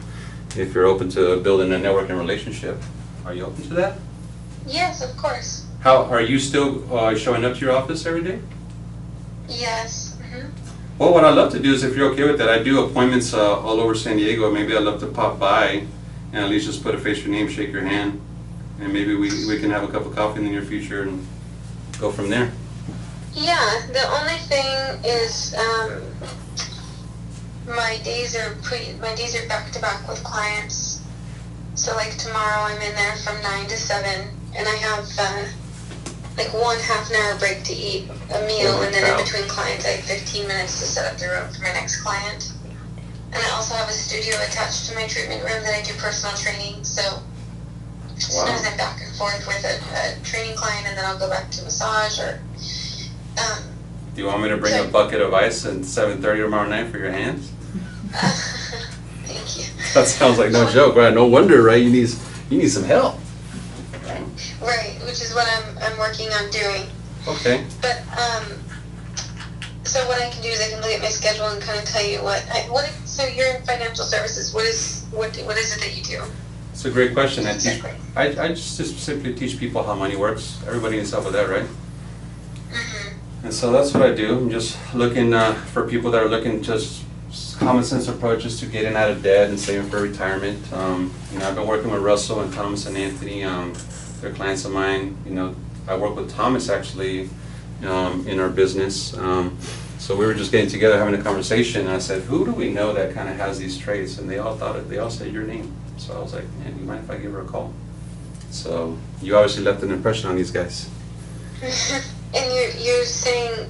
if you're open to building a networking relationship. Are you open to that? Yes, of course. How are you still showing up to your office every day? Yes. Mm-hmm. Well, what I'd love to do is, if you're okay with that, I do appointments all over San Diego. Maybe I'd love to pop by and at least just put a face to your name, shake your hand, and maybe we can have a cup of coffee in the near future and go from there. Yeah, the only thing is my days are back to back with clients. So like tomorrow I'm in there from 9 to 7, and I have like 1 half-an-hour break to eat a meal, and then in between clients I have 15 minutes to set up the room for my next client. And I also have a studio attached to my treatment room that I do personal training, so sometimes I'm back and forth with a training client, and then I'll go back to massage or Do you want me to bring a bucket of ice at 7:30 tomorrow night for your hands? thank you. That sounds like no joke, right? No wonder, right? You need some help. Right, which is what I'm working on doing. Okay. But so what I can do is I can look at my schedule and kind of tell you so you're in financial services. What is it that you do? It's a great question. I just simply teach people how money works. Everybody needs help with that, right? Mm-hmm. And so that's what I do. I'm just looking for people that are looking to common sense approaches to getting out of debt and saving for retirement. You know, I've been working with Russell and Thomas and Anthony. They're clients of mine. You know, I work with Thomas actually in our business. So we were just getting together having a conversation, and I said, who do we know that kind of has these traits? And they all said your name. So I was like, man, you mind if I give her a call? So you obviously left an impression on these guys. And you're saying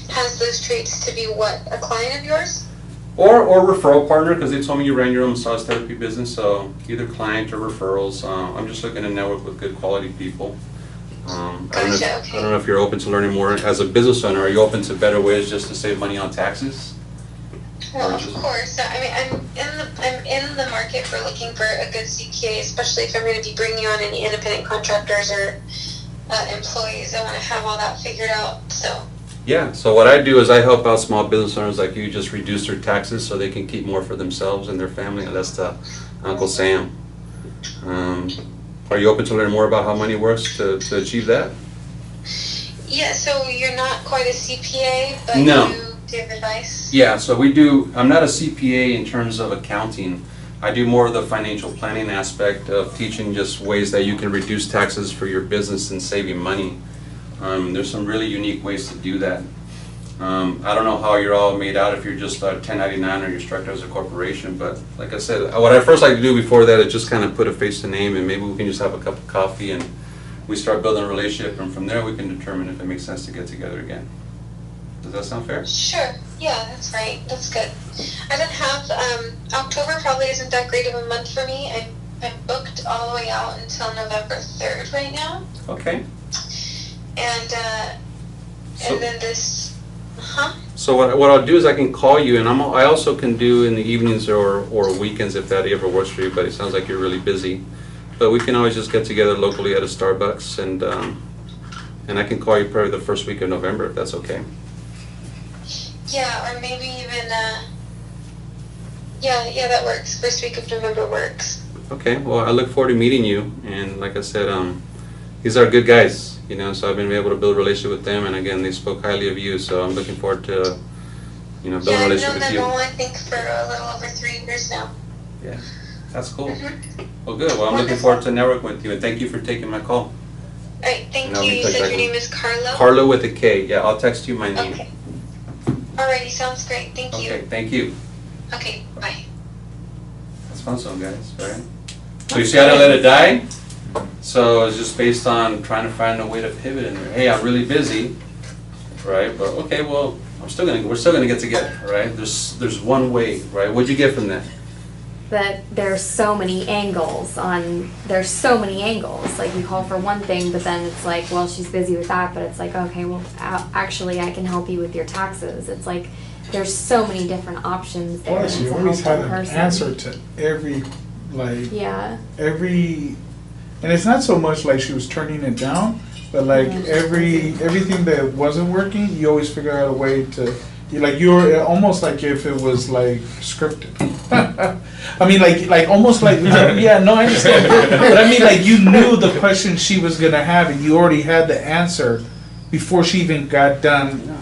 has those traits to be what, a client of yours? Or referral partner, because they told me you ran your own massage therapy business, so either client or referrals. I'm just looking to network with good quality people. I don't know if you're open to learning more. As a business owner, are you open to better ways just to save money on taxes? Well, of course. I mean, I'm in the market for looking for a good CPA, especially if I'm going to be bringing on any independent contractors or employees. I want to have all that figured out. So. Yeah. So what I do is I help out small business owners like you just reduce their taxes so they can keep more for themselves and their family. And that's Uncle Sam. Are you open to learn more about how money works to achieve that? Yeah. So you're not quite a CPA, but No. you give advice. Yeah, so we do, I'm not a CPA in terms of accounting. I do more of the financial planning aspect of teaching just ways that you can reduce taxes for your business and saving money. There's some really unique ways to do that. I don't know how you're all made out, if you're just 1099 or you're structured as a corporation, but like I said, what I first like to do before that is just kind of put a face to name, and maybe we can just have a cup of coffee and we start building a relationship, and from there we can determine if it makes sense to get together again. Does that sound fair? Sure. Yeah, that's right. That's good. I don't have October probably isn't that great of a month for me. I'm booked all the way out until November 3rd right now. Okay. And So- then this, So what I'll do is I can call you, and I also can do in the evenings or weekends if that ever works for you, but it sounds like you're really busy. But we can always just get together locally at a Starbucks, and I can call you probably the first week of November if that's okay. Yeah, or maybe even yeah, that works. First week of November works. Okay, well, I look forward to meeting you, and like I said, these are good guys, you know, so I've been able to build a relationship with them, and again, they spoke highly of you, so I'm looking forward to, you know, building Yeah, a I've relationship known with them you. all I think for a little over 3 years now. Yeah, that's cool. Mhm. Well, good, well, I'm looking forward to networking with you, and thank you for taking my call. Alright, thank No, you. we You touch said back your on- name is Carlo? Carlo with a K, yeah, I'll text you my name. Okay. Alrighty, sounds great. Thank Okay, you. thank you. Okay, bye. That's fun song, guys, right? So you see how to let it die? So it's just based on trying to find a way to pivot in there. Hey, I'm really busy, right? But okay, well, we're still gonna get together, right? There's one way, right? What'd you get from that? That there's so many angles. Like you call for one thing, but then it's like, well, she's busy with that, but it's like, okay, well, actually I can help you with your taxes. It's like, there's so many different options there. Plus, you to always help had one an person. answer to every, like, Yeah, and it's not so much like she was turning it down, but like everything that wasn't working, you always figure out a way to, you're almost like if it was like scripted. I mean, like almost like, yeah, no, I understand. But I mean, like you knew the question she was gonna have, and you already had the answer before she even got done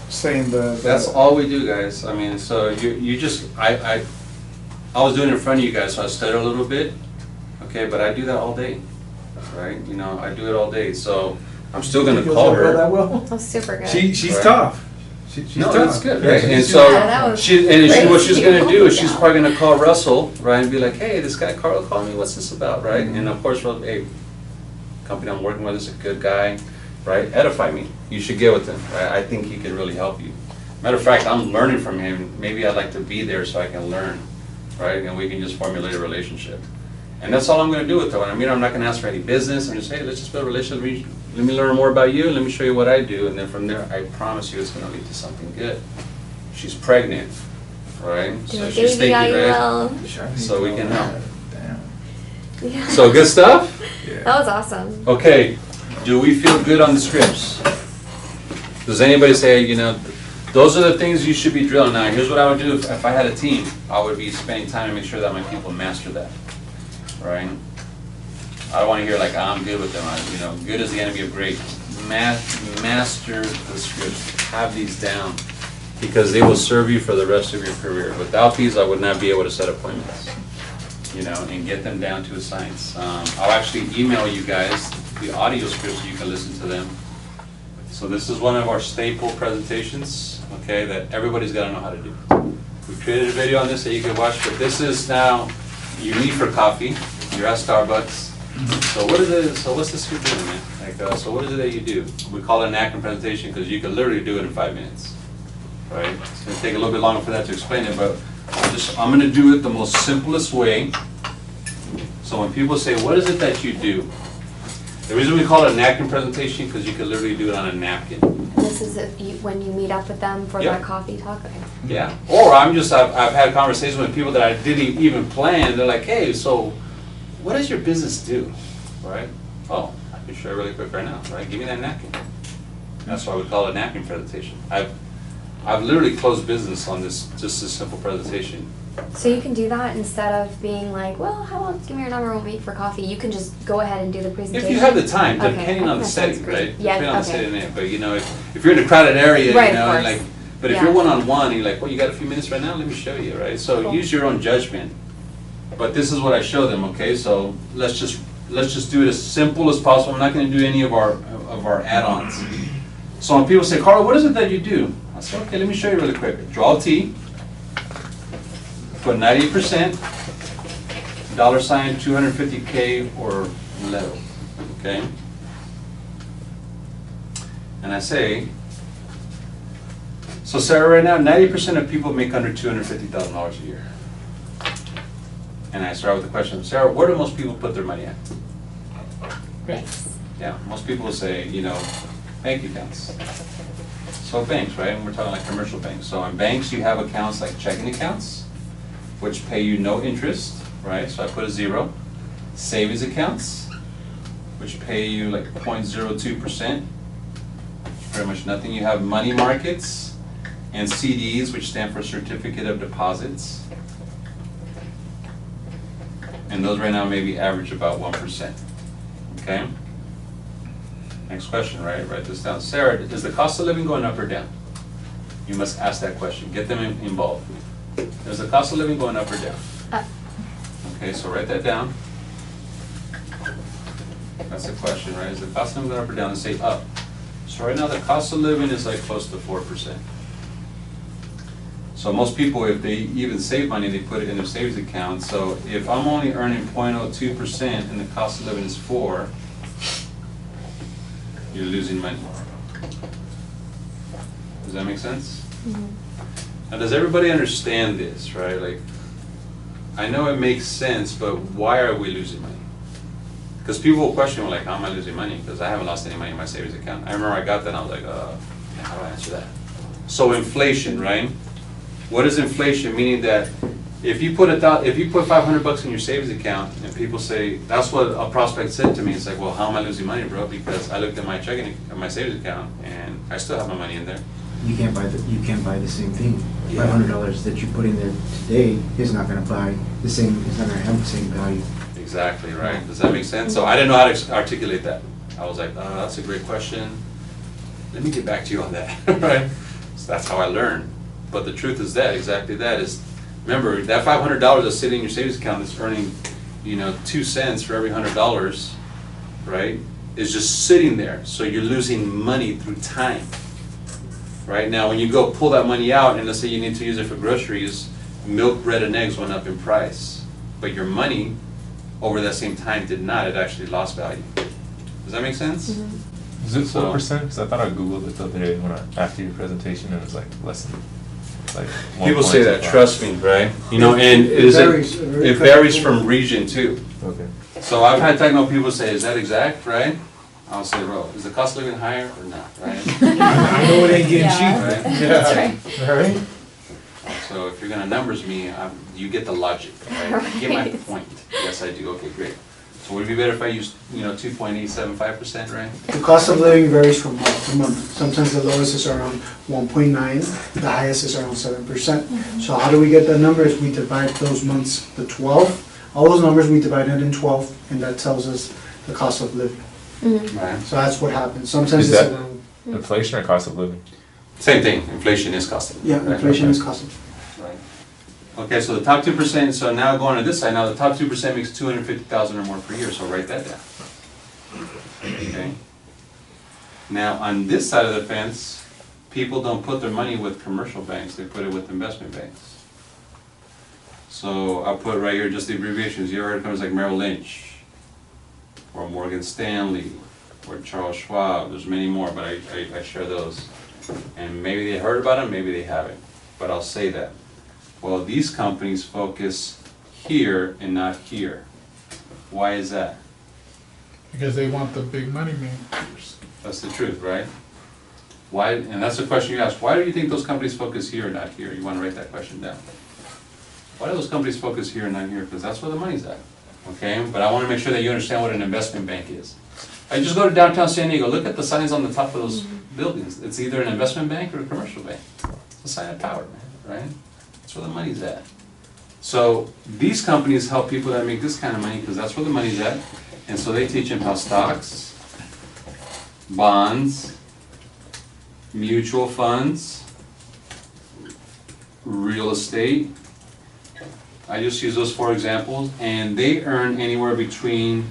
saying the. That's all we do, guys. I mean, so you just, I was doing it in front of you guys, so I studied a little bit, okay, but I do that all day, right? You know, I do it all day, so I'm still gonna call her. That well? that's super good. She's Right. tough. She's No, tough. that's good, right? Yeah, And she's- so Yeah, that was what she's gonna great. do is she's probably gonna call Russell, right, and be like, hey, this guy Carl called me, what's this about, right? And of course, well, hey, company I'm working with is a good guy, right? Edify me. You should get with him, right? I think he could really help you. Matter of fact, I'm learning from him. Maybe I'd like to be there so I can learn, right? And we can just formulate a relationship. And that's all I'm gonna do with her. When I meet her, I'm not gonna ask for any business. I'm just, hey, let's just build a relationship. Let me learn more about you. Let me show you what I do. And then from there, I promise you it's gonna lead to something good. She's pregnant, right? Do So a she's baby thinking, right? IUL. So we can help. Damn. Yeah. So good stuff? That was awesome. Okay, do we feel good on the scripts? Does anybody say, you know, those are the things you should be drilling? Now, here's what I would do if I had a team. I would be spending time to make sure that my people master that, right? I don't want to hear like, I'm good with them. You know, good is the enemy of great. Master the scripts. Have these down. because they will serve you for the rest of your career. Without these, I would not be able to set appointments, you know, and get them down to a science. I'll actually email you guys the audio scripts so you can listen to them. So this is one of our staple presentations, okay, that everybody's got to know how to do. We created a video on this that you can watch, but this is now, you meet for coffee, you're at Starbucks. So what is it, so what's this you're doing, man? Like, so what is it that you do? We call it an acting presentation because you can literally do it in 5 minutes, right? It's gonna take a little bit longer for that to explain it, but I'm gonna do it the most simplest way. So when people say, what is it that you do? The reason we call it an acting presentation because you can literally do it on a napkin. And this is when you meet up with them for Yeah. that coffee talk? Okay. Yeah, or I've had conversations with people that I didn't even plan. They're like, hey, so what does your business do, right? Oh, I can show you really quick right now, right? Give me that napkin. That's why we call it a napkin presentation. I've literally closed business on this, just this simple presentation. So you can do that instead of being like, well, how about give me your number, we'll meet for coffee. You can just go ahead and do the presentation. If you have the time, Okay, depending on the that sounds setting, great. right? Yeah, Depending on the okay. setting, but you know, if you're in a crowded area, Right, you of know, and course. like, but if Yeah. you're one-on-one, you're like, well, you got a few minutes right now, let me show you, right? So Cool. use your own judgment. But this is what I show them, okay? So let's just do it as simple as possible. I'm not gonna do any of our add-ons. So when people say, Carl, what is it that you do? I say, okay, let me show you really quick. Draw a T, put 90%, $, 250K or level, okay? And I say, so Sarah, right now, 90% of people make under $250,000 a year. And I start with the question, Sarah, where do most people put their money at? Thanks. Yeah, most people will say, you know, bank accounts. So banks, right? And we're talking like commercial banks. So in banks, you have accounts like checking accounts, which pay you no interest, right? So I put a 0. Savings accounts, which pay you like 0.02%, pretty much nothing. You have money markets and CDs, which stand for certificate of deposits. And those right now maybe average about 1%, okay? Next question, right? Write this down. Sarah, is the cost of living going up or down? You must ask that question. Get them involved. Is the cost of living going up or down? Up. Okay, so write that down. That's the question, right? Is the cost of living going up or down? And say up. So right now the cost of living is like close to 4%. So most people, if they even save money, they put it in their savings account. So if I'm only earning 0.02% and the cost of living is 4%, you're losing money. Does that make sense? Now, does everybody understand this, right? Like, I know it makes sense, but why are we losing money? Because people will question me, like, how am I losing money? Because I haven't lost any money in my savings account. I remember I got that and I was like, how do I answer that? So inflation, right? What is inflation? Meaning that if you put $500 in your savings account, and people say, that's what a prospect said to me. It's like, well, how am I losing money, bro? Because I looked at my my savings account, and I still have my money in there. You can't buy the same thing. Yeah. $500 that you put in there today is not gonna buy the same, it's not gonna have the same value. Exactly, right? Does that make sense? So I didn't know how to articulate that. I was like, that's a great question. Let me get back to you on that, right? So that's how I learned. But the truth is that, exactly that is, remember, that $500 that's sitting in your savings account that's earning, 2 cents for every $100, right, is just sitting there. So you're losing money through time. Right now, when you go pull that money out, and let's say you need to use it for groceries, milk, bread, and eggs went up in price. But your money over that same time did not. It actually lost value. Does that make sense? Is it So- 4%? Because I thought I Googled it the other day after your presentation, and it was like less than, like. People say that, 1.25. trust me, right? And It varies, it varies from region too. Okay. So I've had technical people say, is that exact, right? I'll say, bro, is the cost of living higher or not, right? I know it ain't getting Yeah. cheap. Right? That's right. Right? So if you're gonna numbers me, you get the logic, right? You get my Right. point. Yes, I do. Okay, great. So would it be better if I used, 2.875%, right? The cost of living varies from month to month. Sometimes the lowest is around 1.9, the highest is around 7%. So how do we get that number? Is we divide those months to 12. All those numbers we divide it in 12, and that tells us the cost of living. Right. So that's what happens. Sometimes Is it's that- around, Inflation or cost of living? Same thing, inflation is costing. Yeah, right? inflation is costing. Right. Okay, so the top 2%, so now going to this side, now the top 2% makes 250,000 or more per year, so write that down. Okay. Now, on this side of the fence, people don't put their money with commercial banks, they put it with investment banks. So I'll put right here just the abbreviations. You heard companies like Merrill Lynch, or Morgan Stanley, or Charles Schwab. There's many more, but I share those. And maybe they heard about them, maybe they haven't. But I'll say that. Well, these companies focus here and not here. Why is that? Because they want the big money makers. That's the truth, right? Why? And that's the question you ask. Why do you think those companies focus here and not here? You want to write that question down. Why do those companies focus here and not here? Because that's where the money's at. Okay? But I want to make sure that you understand what an investment bank is. I just go to downtown San Diego. Look at the signs on the top of those buildings. It's either an investment bank or a commercial bank. It's a sign of power, man, right? That's where the money's at. So these companies help people that make this kind of money because that's where the money's at. And so they teach them how stocks, bonds, mutual funds, real estate. I just use those 4 examples, and they earn anywhere between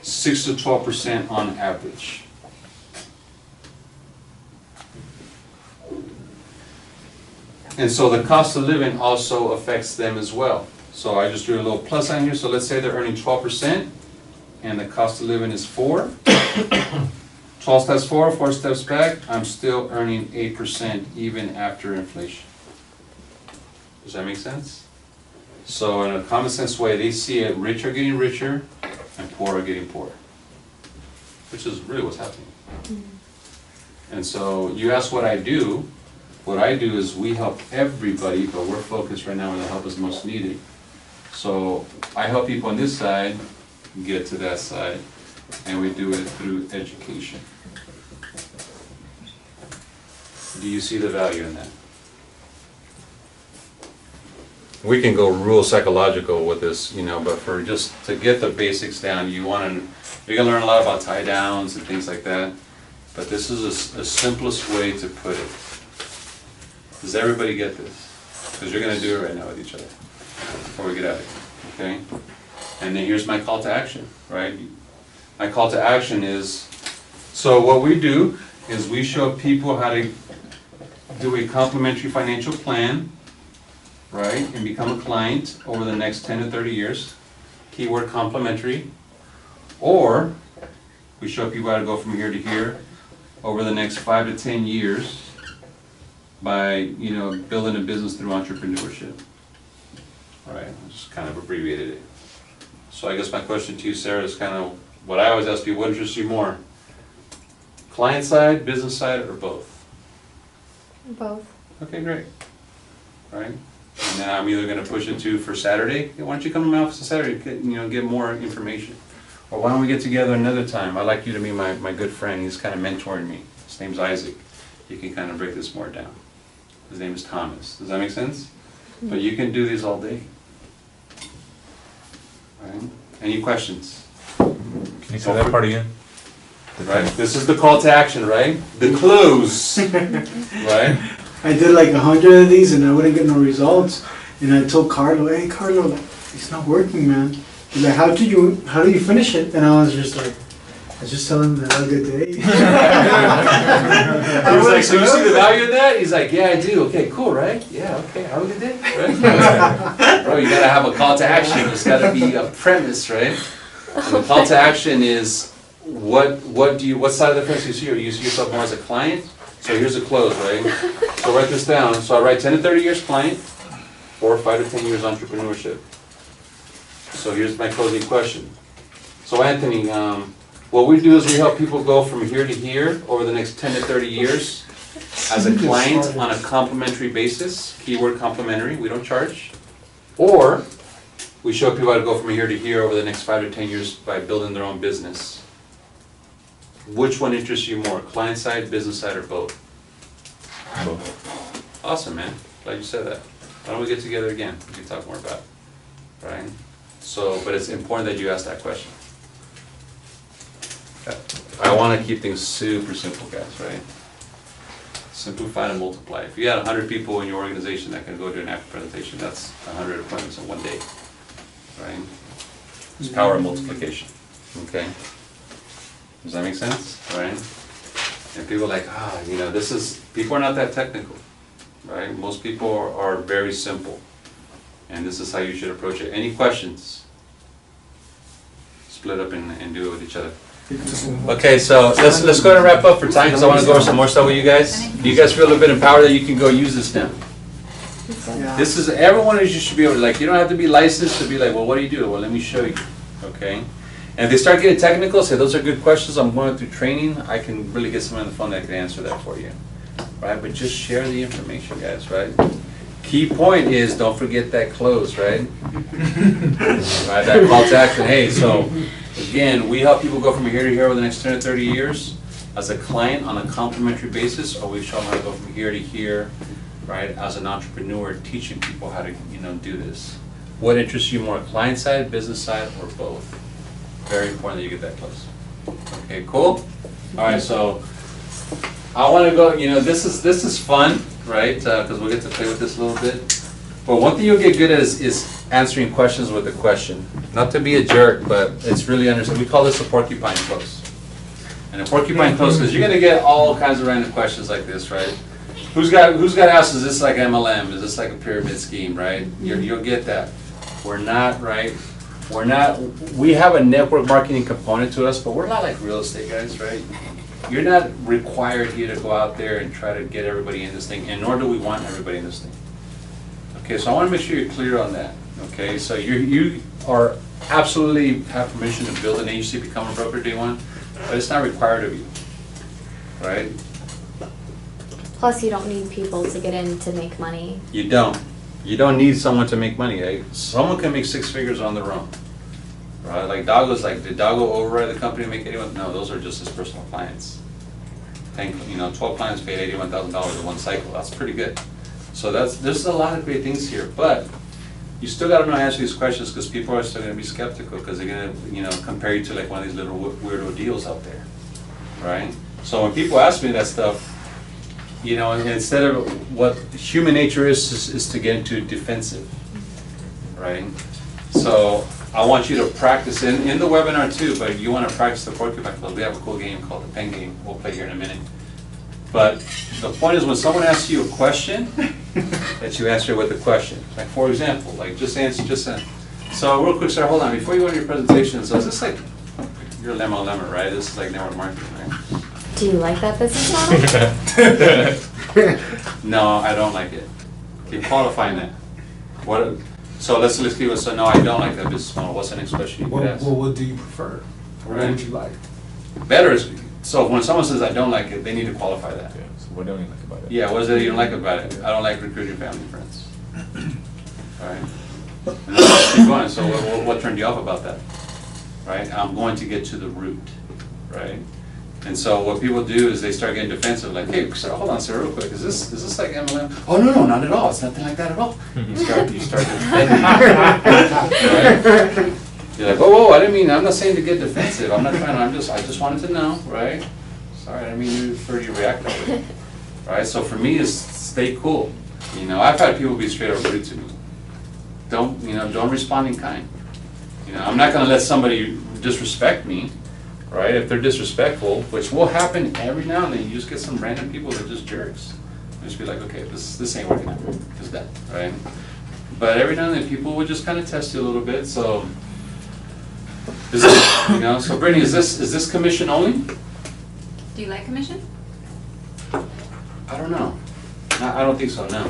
6 to 12% on average. And so the cost of living also affects them as well. So I just drew a little plus sign here. So let's say they're earning 12%, and the cost of living is 4. 12 steps forward, 4 steps back, I'm still earning 8% even after inflation. Does that make sense? So in a common sense way, they see it, rich are getting richer and poor are getting poorer, which is really what's happening. And so you ask what I do is we help everybody, but we're focused right now where the help is most needed. So I help people on this side get to that side, and we do it through education. Do you see the value in that? We can go real psychological with this, but for just to get the basics down, you're gonna learn a lot about tie downs and things like that, but this is a simplest way to put it. Does everybody get this? Because you're gonna do it right now with each other before we get out of here, okay? And then here's my call to action, right? My call to action is, so what we do is we show people how to do a complimentary financial plan, right, and become a client over the next 10 to 30 years. Keyword complimentary. Or we show people how to go from here to here over the next 5 to 10 years by, building a business through entrepreneurship. All right, I just kind of abbreviated it. So I guess my question to you, Sarah, is kind of what I always ask people: what interests you more? Client side, business side, or both? Both. Okay, great. All right. And then I'm either going to push it to for Saturday. Why don't you come to my office on Saturday? Get more information. Or why don't we get together another time? I'd like you to be my good friend. He's kind of mentoring me. His name's Isaac. You can kind of break this more down. His name is Thomas. Does that make sense? But you can do these all day. All right. Any questions? Can you say that part again? Right. This is the call to action, right? The close. Right? I did like 100 of these and I wouldn't get no results. And I told Carlo, hey Carlo, like, it's not working, man. He's like, how do you finish it? And I was just telling him to have a good day. He was like, so you see the value in that? He's like, yeah, I do. Okay, cool, right? Yeah, okay, have a good day. Right? Bro, you gotta have a call to action. There's gotta be a premise, right? And the call to action is what side of the fence do you see? Or you see yourself more as a client? So here's a close, right? So write this down. So I write 10 to 30 years client, or 5 to 10 years entrepreneurship. So here's my closing question. So Anthony, what we do is we help people go from here to here over the next 10 to 30 years as a client on a complimentary basis, keyword complimentary, we don't charge. Or we show people how to go from here to here over the next 5 to 10 years by building their own business. Which one interests you more, client side, business side, or both? Both. Awesome, man. Glad you said that. Why don't we get together again? We can talk more about it, right? So, but it's important that you ask that question. I want to keep things super simple, guys, right? Simplify and multiply. If you had 100 people in your organization that can go to an ACT presentation, that's 100 appointments in one day, right? It's power of multiplication, okay? Does that make sense, right? And people are like, people are not that technical, right? Most people are very simple. And this is how you should approach it. Any questions? Split up and do it with each other. Okay, so let's go ahead and wrap up for time because I want to go over some more stuff with you guys. Do you guys feel a little bit empowered that you can go use this now? Yeah. This is, everyone is, you should be able to, like, you don't have to be licensed to be like, well, what do you do? Well, let me show you, okay? And if they start getting technical, say, those are good questions, I'm going through training, I can really get someone on the phone that can answer that for you, right? But just share the information, guys, right? Key point is, don't forget that close, right? Right, that call to action. Hey, so, again, we help people go from here to here over the next 10 or 30 years as a client on a complimentary basis, or we show them how to go from here to here, right, as an entrepreneur, teaching people how to, do this. What interests you more, client side, business side, or both? Very important that you get that close. Okay, cool? All right, so I want to go, this is fun, right? Because we'll get to play with this a little bit. But one thing you'll get good at is answering questions with a question. Not to be a jerk, but it's really understood. We call this a porcupine close. And a porcupine close, because you're going to get all kinds of random questions like this, right? Who's got asked, is this like MLM? Is this like a pyramid scheme, right? You'll get that. We're not, right? We have a network marketing component to us, but we're not like real estate guys, right? You're not required here to go out there and try to get everybody in this thing, and nor do we want everybody in this thing. Okay, so I want to make sure you're clear on that. Okay, so you are absolutely have permission to build an agency, become a broker day one, but it's not required of you, right? Plus, you don't need people to get in to make money. You don't. You don't need someone to make money. Eh? Someone can make 6 figures on their own, right? Like Dago's like, did Dago override the company to make anyone? No, those are just his personal clients. 12 clients paid $81,000 in one cycle. That's pretty good. So there's a lot of great things here, but you still got to know how to answer these questions because people are still going to be skeptical because they're going to, compare you to like one of these little weirdo deals out there, right? So when people ask me that stuff, and instead of what human nature is to get into defensive, right? So I want you to practice in the webinar too, but you want to practice the porcupine close. We have a cool game called the pen game. We'll play here in a minute. But the point is when someone asks you a question, that you answer with a question. Like for example, like just answer. So real quick, sir, hold on. Before you go to your presentation, so is this like, you're a lemon, right? This is like network marketing, right? Do you like that business model? No, I don't like it. Keep qualifying that. So let's keep it. So no, I don't like that business model. What's the next question you could ask? Well, what do you prefer? Or what would you like? Better is, so when someone says I don't like it, they need to qualify that. Yeah, so what don't you like about it? Yeah, what is it you don't like about it? I don't like recruiting family and friends. All right. And let's keep going. So what turned you off about that? Right? I'm going to get to the root. Right? And so what people do is they start getting defensive, like, hey, sir, hold on, sir, real quick. Is this like MLM? Oh no, not at all. It's nothing like that at all. You start defending. Right? You're like, whoa, I didn't mean. I'm not saying to get defensive. I'm not trying. I just wanted to know, right? Sorry, I didn't mean for you to react that way. Right? So for me, is stay cool. I've had people be straight up rude to me. Don't respond in kind. I'm not going to let somebody disrespect me. Right? If they're disrespectful, which will happen every now and then, you just get some random people that are just jerks. You just be like, okay, this ain't working out. It's done, right? But every now and then, people would just kind of test you a little bit. So, So Brittany, is this commission only? Do you like commission? I don't know. I don't think so. No.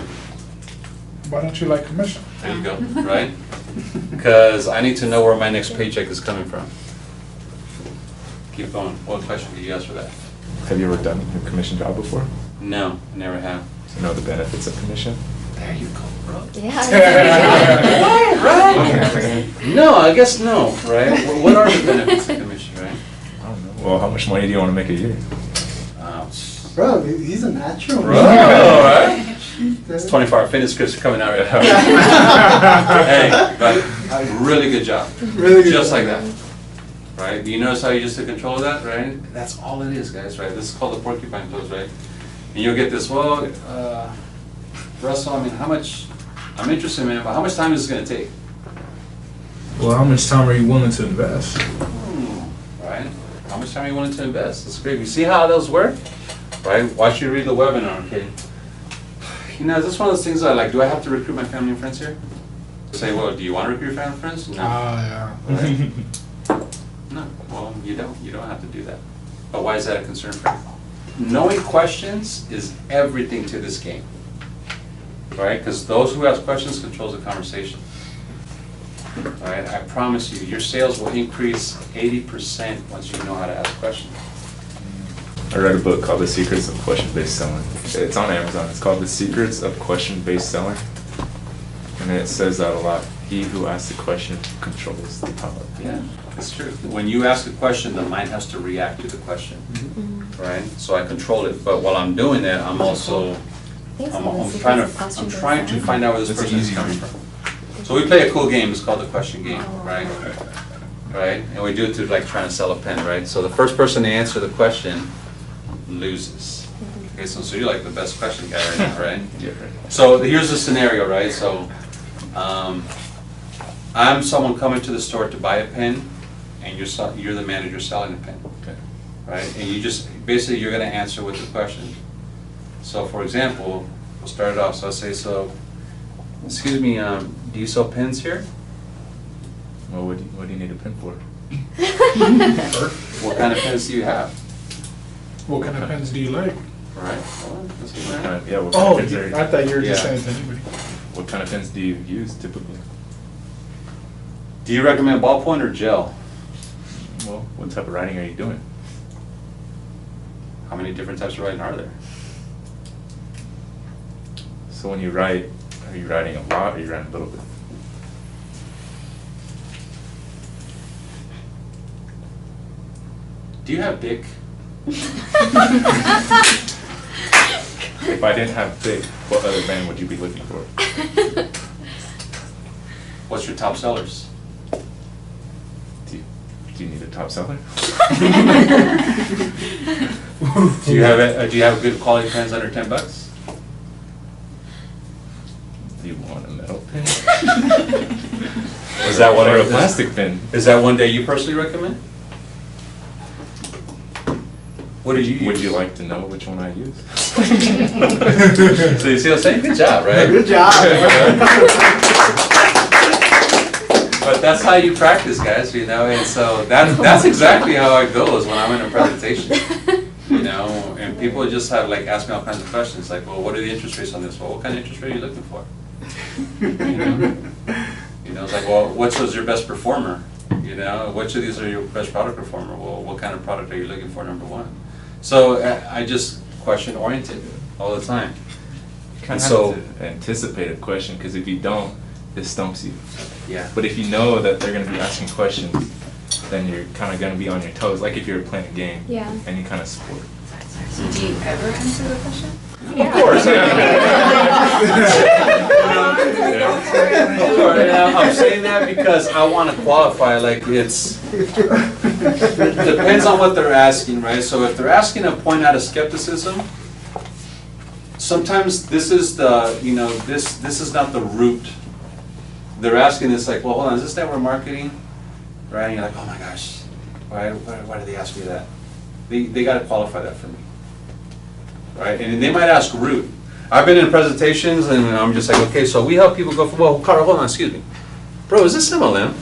Why don't you like commission? There you go. Right? Because I need to know where my next paycheck is coming from. Keep going. What question did you ask for that? Have you ever done a commission job before? No, I never have. So you know the benefits of commission? There you go, bro. Yeah. Right? No, I guess no, right? What are the benefits of commission, right? I don't know. Well, how much money do you want to make a year? Bro, he's a natural. Bro, right? It's 24-hour fitness scripts are coming out right now. Hey, but really good job. Really good Just job. like that. Right? Do you notice how you just took control of that, right? That's all it is, guys, right? This is called the porcupine close, right? And you'll get this, well, Russell, I mean, how much, I'm interested, man, but how much time is this gonna take? Well, how much time are you willing to invest? Right? How much time are you willing to invest? That's great. You see how those work? Right? Watch you read the webinar, okay? You know, is this one of those things that, like, do I have to recruit my family and friends here? Say, well, do you want to recruit your family and friends? No. Yeah. Right? No. Well, you don't. You don't have to do that. But why is that a concern for you? Knowing questions is everything to this game. Right? Because those who ask questions controls the conversation. Right? I promise you, your sales will increase 80% once you know how to ask questions. I read a book called The Secrets of Question-Based Selling. It's on Amazon. It's called The Secrets of Question-Based Selling. And it says that a lot. He who asks the question controls the power. Yeah, it's true. When you ask a question, the mind has to react to the question. Right? So I control it. But while I'm doing that, I'm also, I'm trying to find out where this It's person is easy. coming from. So we play a cool game, it's called the question game, right? Right? And we do it to like trying to sell a pen, right? So the first person to answer the question loses. Okay, so you're like the best question guy right now, right? Yeah, right. So here's the scenario, right? So I'm someone coming to the store to buy a pen, and you're the manager selling the pen, Okay. right? And you just, basically you're gonna answer with the question. So for example, we'll start it off, so I'll say, so, excuse me, do you sell pens here? Well, what do you need a pen for? What kind of pens do you have? What kind of pens do you like? Right. Well, that's what What we're kind at. of, yeah, what Oh, kind of pens I thought you were just Yeah. saying to anybody. what kind of pens do you use typically? Do you recommend ballpoint or gel? Well, what type of writing are you doing? How many different types of writing are there? So when you write, are you writing a lot or are you writing a little bit? Do you have Bic? If I didn't have thick, what other brand would you be looking for? What's your top sellers? Do you need a top seller? Do you have good quality pens under $10? Do you want a metal pen? Is that what Or I a plastic pen? Is that one day you personally recommend? What did you use? Would you like to know which one I use? So you see what I'm saying? Good job, right? Good job. But that's how you practice, guys, you know, and so that's exactly how it goes when I'm in a presentation. You know, and people just have like ask me all kinds of questions, like, well, what are the interest rates on this? Well, what kind of interest rate are you looking for? You know, it's like, well, which was your best performer? You know, which of these are your best product performer? Well, what kind of product are you looking for, number one? So I just question oriented all the time. You kind And of so- have to anticipate a question, because if you don't, it stumps you. Yeah. But if you know that they're going to be asking questions, then you're kind of going to be on your toes, like if you're playing a game Yeah. and you kind of support. So do you ever answer the question? Of course. I'm saying that because I want to qualify, like it's, depends on what they're asking, right? So if they're asking a point out of skepticism, sometimes this is the, you know, this is not the root. They're asking this like, well, hold on, is this network marketing? Right? And you're like, oh my gosh, why did they ask me that? They got to qualify that for me. Right? And they might ask root. I've been in presentations and I'm just like, okay, so we help people go for, well, Carl, hold on, excuse me. Bro, is this MLM?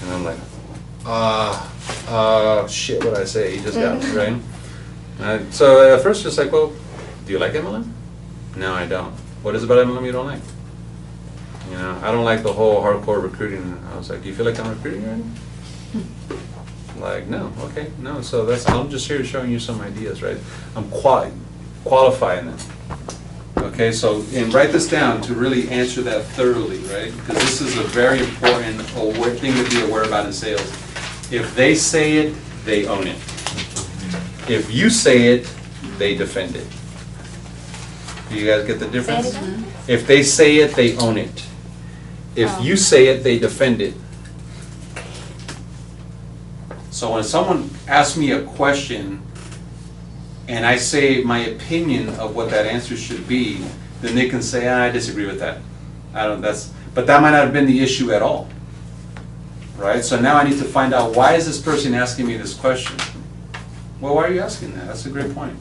And I'm like, shit, what did I say? You just got me, right? So at first just like, well, do you like MLM? No, I don't. What is it about MLM you don't like? You know, I don't like the whole hardcore recruiting. I was like, do you feel like I'm recruiting right now? Like, no, okay, no, so I'm just here showing you some ideas, right? I'm qualifying them. Okay, so, and write this down to really answer that thoroughly, right? Because this is a very important thing to be aware about in sales. If they say it, they own it. If you say it, they defend it. Do you guys get the difference? Say it again? If they say it, they own it. If Oh. you say it, they defend it. So when someone asks me a question, and I say my opinion of what that answer should be, then they can say, I disagree with that. But that might not have been the issue at all. Right? So now I need to find out, why is this person asking me this question? Well, why are you asking that? That's a great point.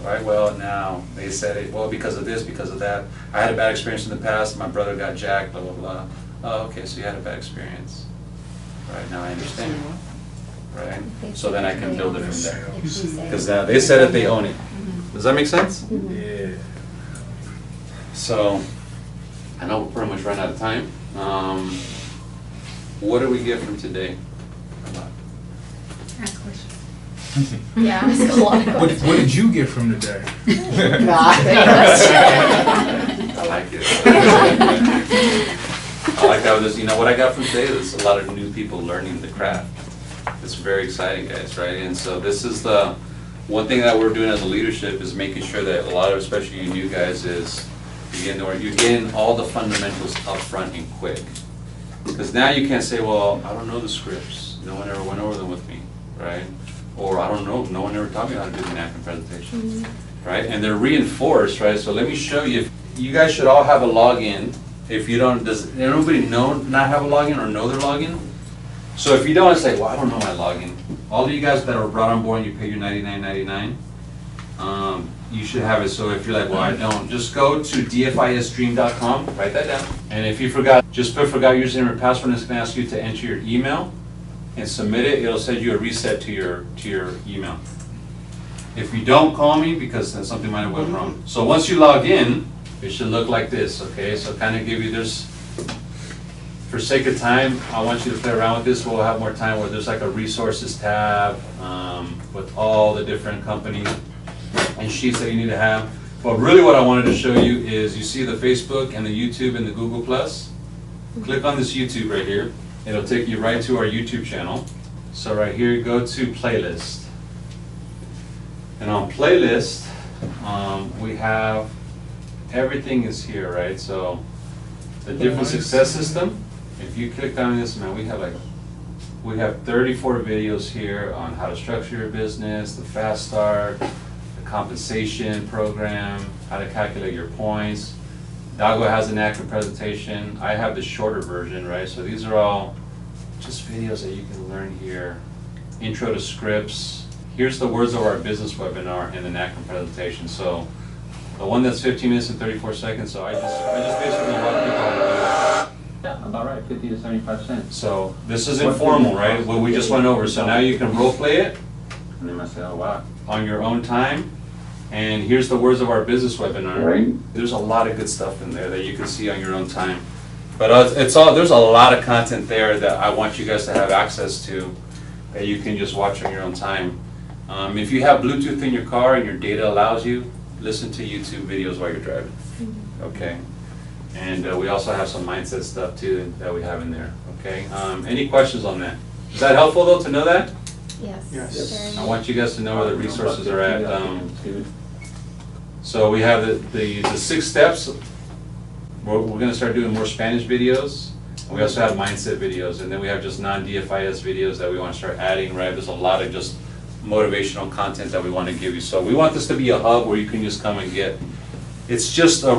Right? Well, now they said it, well, because of this, because of that. I had a bad experience in the past, my brother got jacked, blah, blah, blah. Oh, okay, so you had a bad experience. Right, now I understand. Right? So then I can build it from there. Because now they said it, they own it. Does that make sense? Yeah. So, I know we're pretty much running out of time. What do we get from today? Ask questions. Yeah, ask a lot of What questions. did you get from today? I like it. I like how this, what I got from today is a lot of new people learning the craft. It's very exciting, guys, right? And so this is the one thing that we're doing as a leadership, is making sure that a lot of, especially you new guys, is you're getting all the fundamentals up front and quick. Because now you can't say, well, I don't know the scripts. No one ever went over them with me, right? Or I don't know, no one ever taught me how to do the NACM presentation, right? And they're reinforced, right? So let me show you. You guys should all have a login. If you don't, does everybody not have a login or know their login? So if you don't, say, well, I don't know my login. All of you guys that are brought on board and you pay your $99.99, you should have it. So if you're like, well, I don't, just go to dfisdream.com, write that down. And if you forgot, just put forgot username or password, and it's gonna ask you to enter your email and submit it. It'll send you a reset to your email. If you don't, call me, because then something might have went wrong. So once you log in, it should look like this, okay? So kind of give you this, for sake of time, I want you to play around with this. We'll have more time where there's like a resources tab with all the different companies and sheets that you need to have. But really what I wanted to show you is, you see the Facebook and the YouTube and the Google+. Click on this YouTube right here. It'll take you right to our YouTube channel. So right here, go to playlist. And on playlist, we have, everything is here, right? So the different success system, if you click on this, man, we have 34 videos here on how to structure your business, the fast start, the compensation program, how to calculate your points. Dago has an active presentation. I have the shorter version, right? So these are all just videos that you can learn here. Intro to scripts. Here's the words of our business webinar and the NACM presentation. So the one that's 15 minutes and 34 seconds, so I just basically want people to do it. Yeah, about right, 50 to 75%. So this is informal, right? What we just went over. So now you can role play it And they might say, oh, wow. on your own time. And here's the words of our business webinar. Right. There's a lot of good stuff in there that you can see on your own time. But there's a lot of content there that I want you guys to have access to, that you can just watch on your own time. If you have Bluetooth in your car and your data allows you, listen to YouTube videos while you're driving. Okay. And we also have some mindset stuff too that we have in there. Okay. Any questions on that? Is that helpful though to know that? Yes. Yes. I want you guys to know where the resources are at. So we have the 6 steps. We're going to start doing more Spanish videos. And we also have mindset videos, and then we have just non-DFIS videos that we want to start adding, right? There's a lot of just motivational content that we want to give you. So we want this to be a hub where you can just come and get. It's just to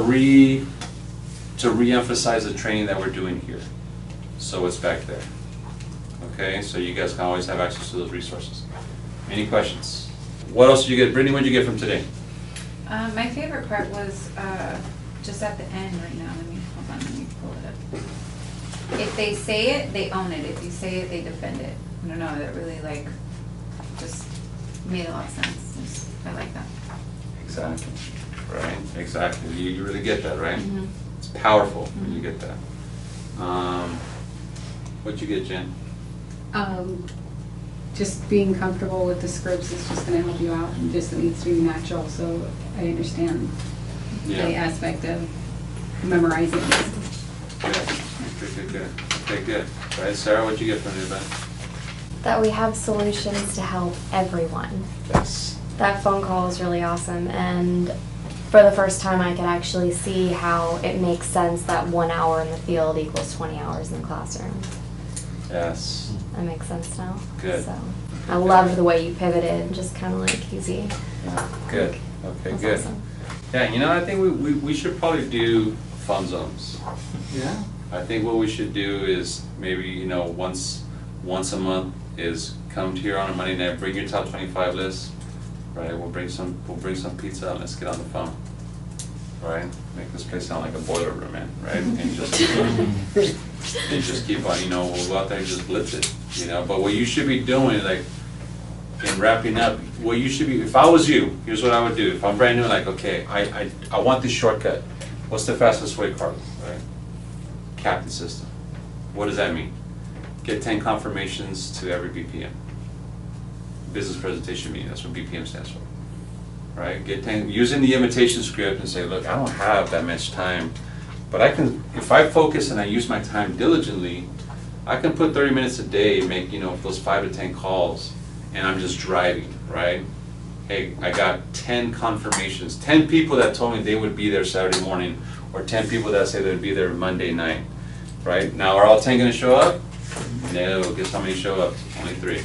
re-emphasize the training that we're doing here. So it's back there. Okay, so you guys can always have access to those resources. Any questions? What else did you get? Brittany, what did you get from today? My favorite part was just at the end right now. Let me pull it up. If they say it, they own it. If you say it, they defend it. I don't know, that really just made a lot of sense. I like that. Exactly. Right, exactly. You really get that, right? Mm-hmm. It's powerful when you get that. What'd you get, Jen? Just being comfortable with the scripts is just gonna help you out, and just it needs to be natural, so I understand the aspect of memorizing. Good. Okay, good. All right, Sarah, what'd you get from the event? That we have solutions to help everyone. Yes. That phone call was really awesome, and for the first time I could actually see how it makes sense that 1 hour in the field equals 20 hours in the classroom. Yes. That makes sense now. Good. So. I loved the way you pivoted, just kind of like easy. Good, okay, That's good. awesome. Yeah, you know, I think we should probably do fun zones. Yeah. I think what we should do is maybe, you know, once a month is come here on a Monday night, bring your top 25 list, right? We'll bring some pizza and let's get on the phone, right? Make this place sound like a boiler room, man, right? And just keep on, you know, we'll go out there and just blitz it, you know? But what you should be doing, like, in wrapping up, what you should be, if I was you, here's what I would do. If I'm brand new, like, okay, I want this shortcut. What's the fastest way, Carlos, right? Captain system. What does that mean? Get 10 confirmations to every BPM. Business presentation meeting, that's what BPM stands for. Right? Get 10, using the invitation script and say, look, I don't have that much time, but I can, if I focus and I use my time diligently, I can put 30 minutes a day, make, you know, those 5 to 10 calls, and I'm just driving, right? Hey, I got 10 confirmations, 10 people that told me they would be there Saturday morning, or 10 people that say they'd be there Monday night, right? Now, are all 10 gonna show up? No, guess how many show up? Only 3,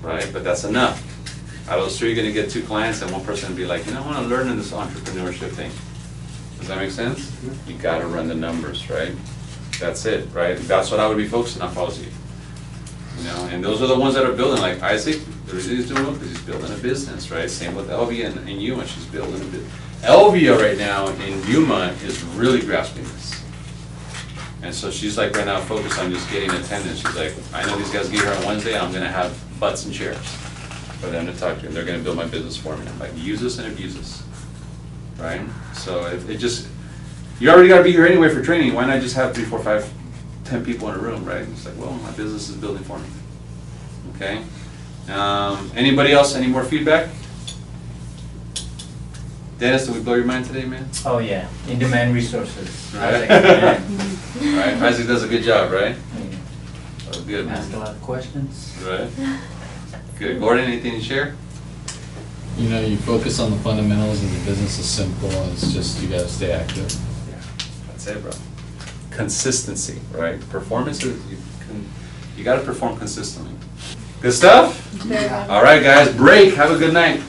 right? But that's enough. Out of those 3, you're gonna get 2 clients, and one person will be like, you know, I wanna learn this entrepreneurship thing. Does that make sense? You gotta run the numbers, right? That's it, right? That's what I would be focusing on if I was you. You know, and those are the ones that are building, like Isaac, the reason he's doing well, because he's building a business, right? Same with Elvia and Yuma, she's building a business. Elvia right now in Yuma is really grasping this. And so she's like right now focused on just getting attendance. She's like, I know these guys get here on Wednesday, I'm gonna have butts and chairs for them to talk to, and they're gonna build my business for me. I'm like, use this and abuse this, right? So it just, you already gotta be here anyway for training, why not just have 3, 4, 5, 10 people in a room, right? It's like, well, my business is building for me, okay? Anybody else, any more feedback? Dennis, did we blow your mind today, man? Oh, yeah, in-demand resources. Right. Right, Isaac does a good job, right? Oh, good, man. Ask a lot of questions. Right. Good. Gordon, anything to share? You know, you focus on the fundamentals and the business is simple, and it's just you gotta stay active. Yeah, that's it, bro. Consistency, right? Performance is, you gotta perform consistently. Good stuff? Yeah. All right, guys, break. Have a good night.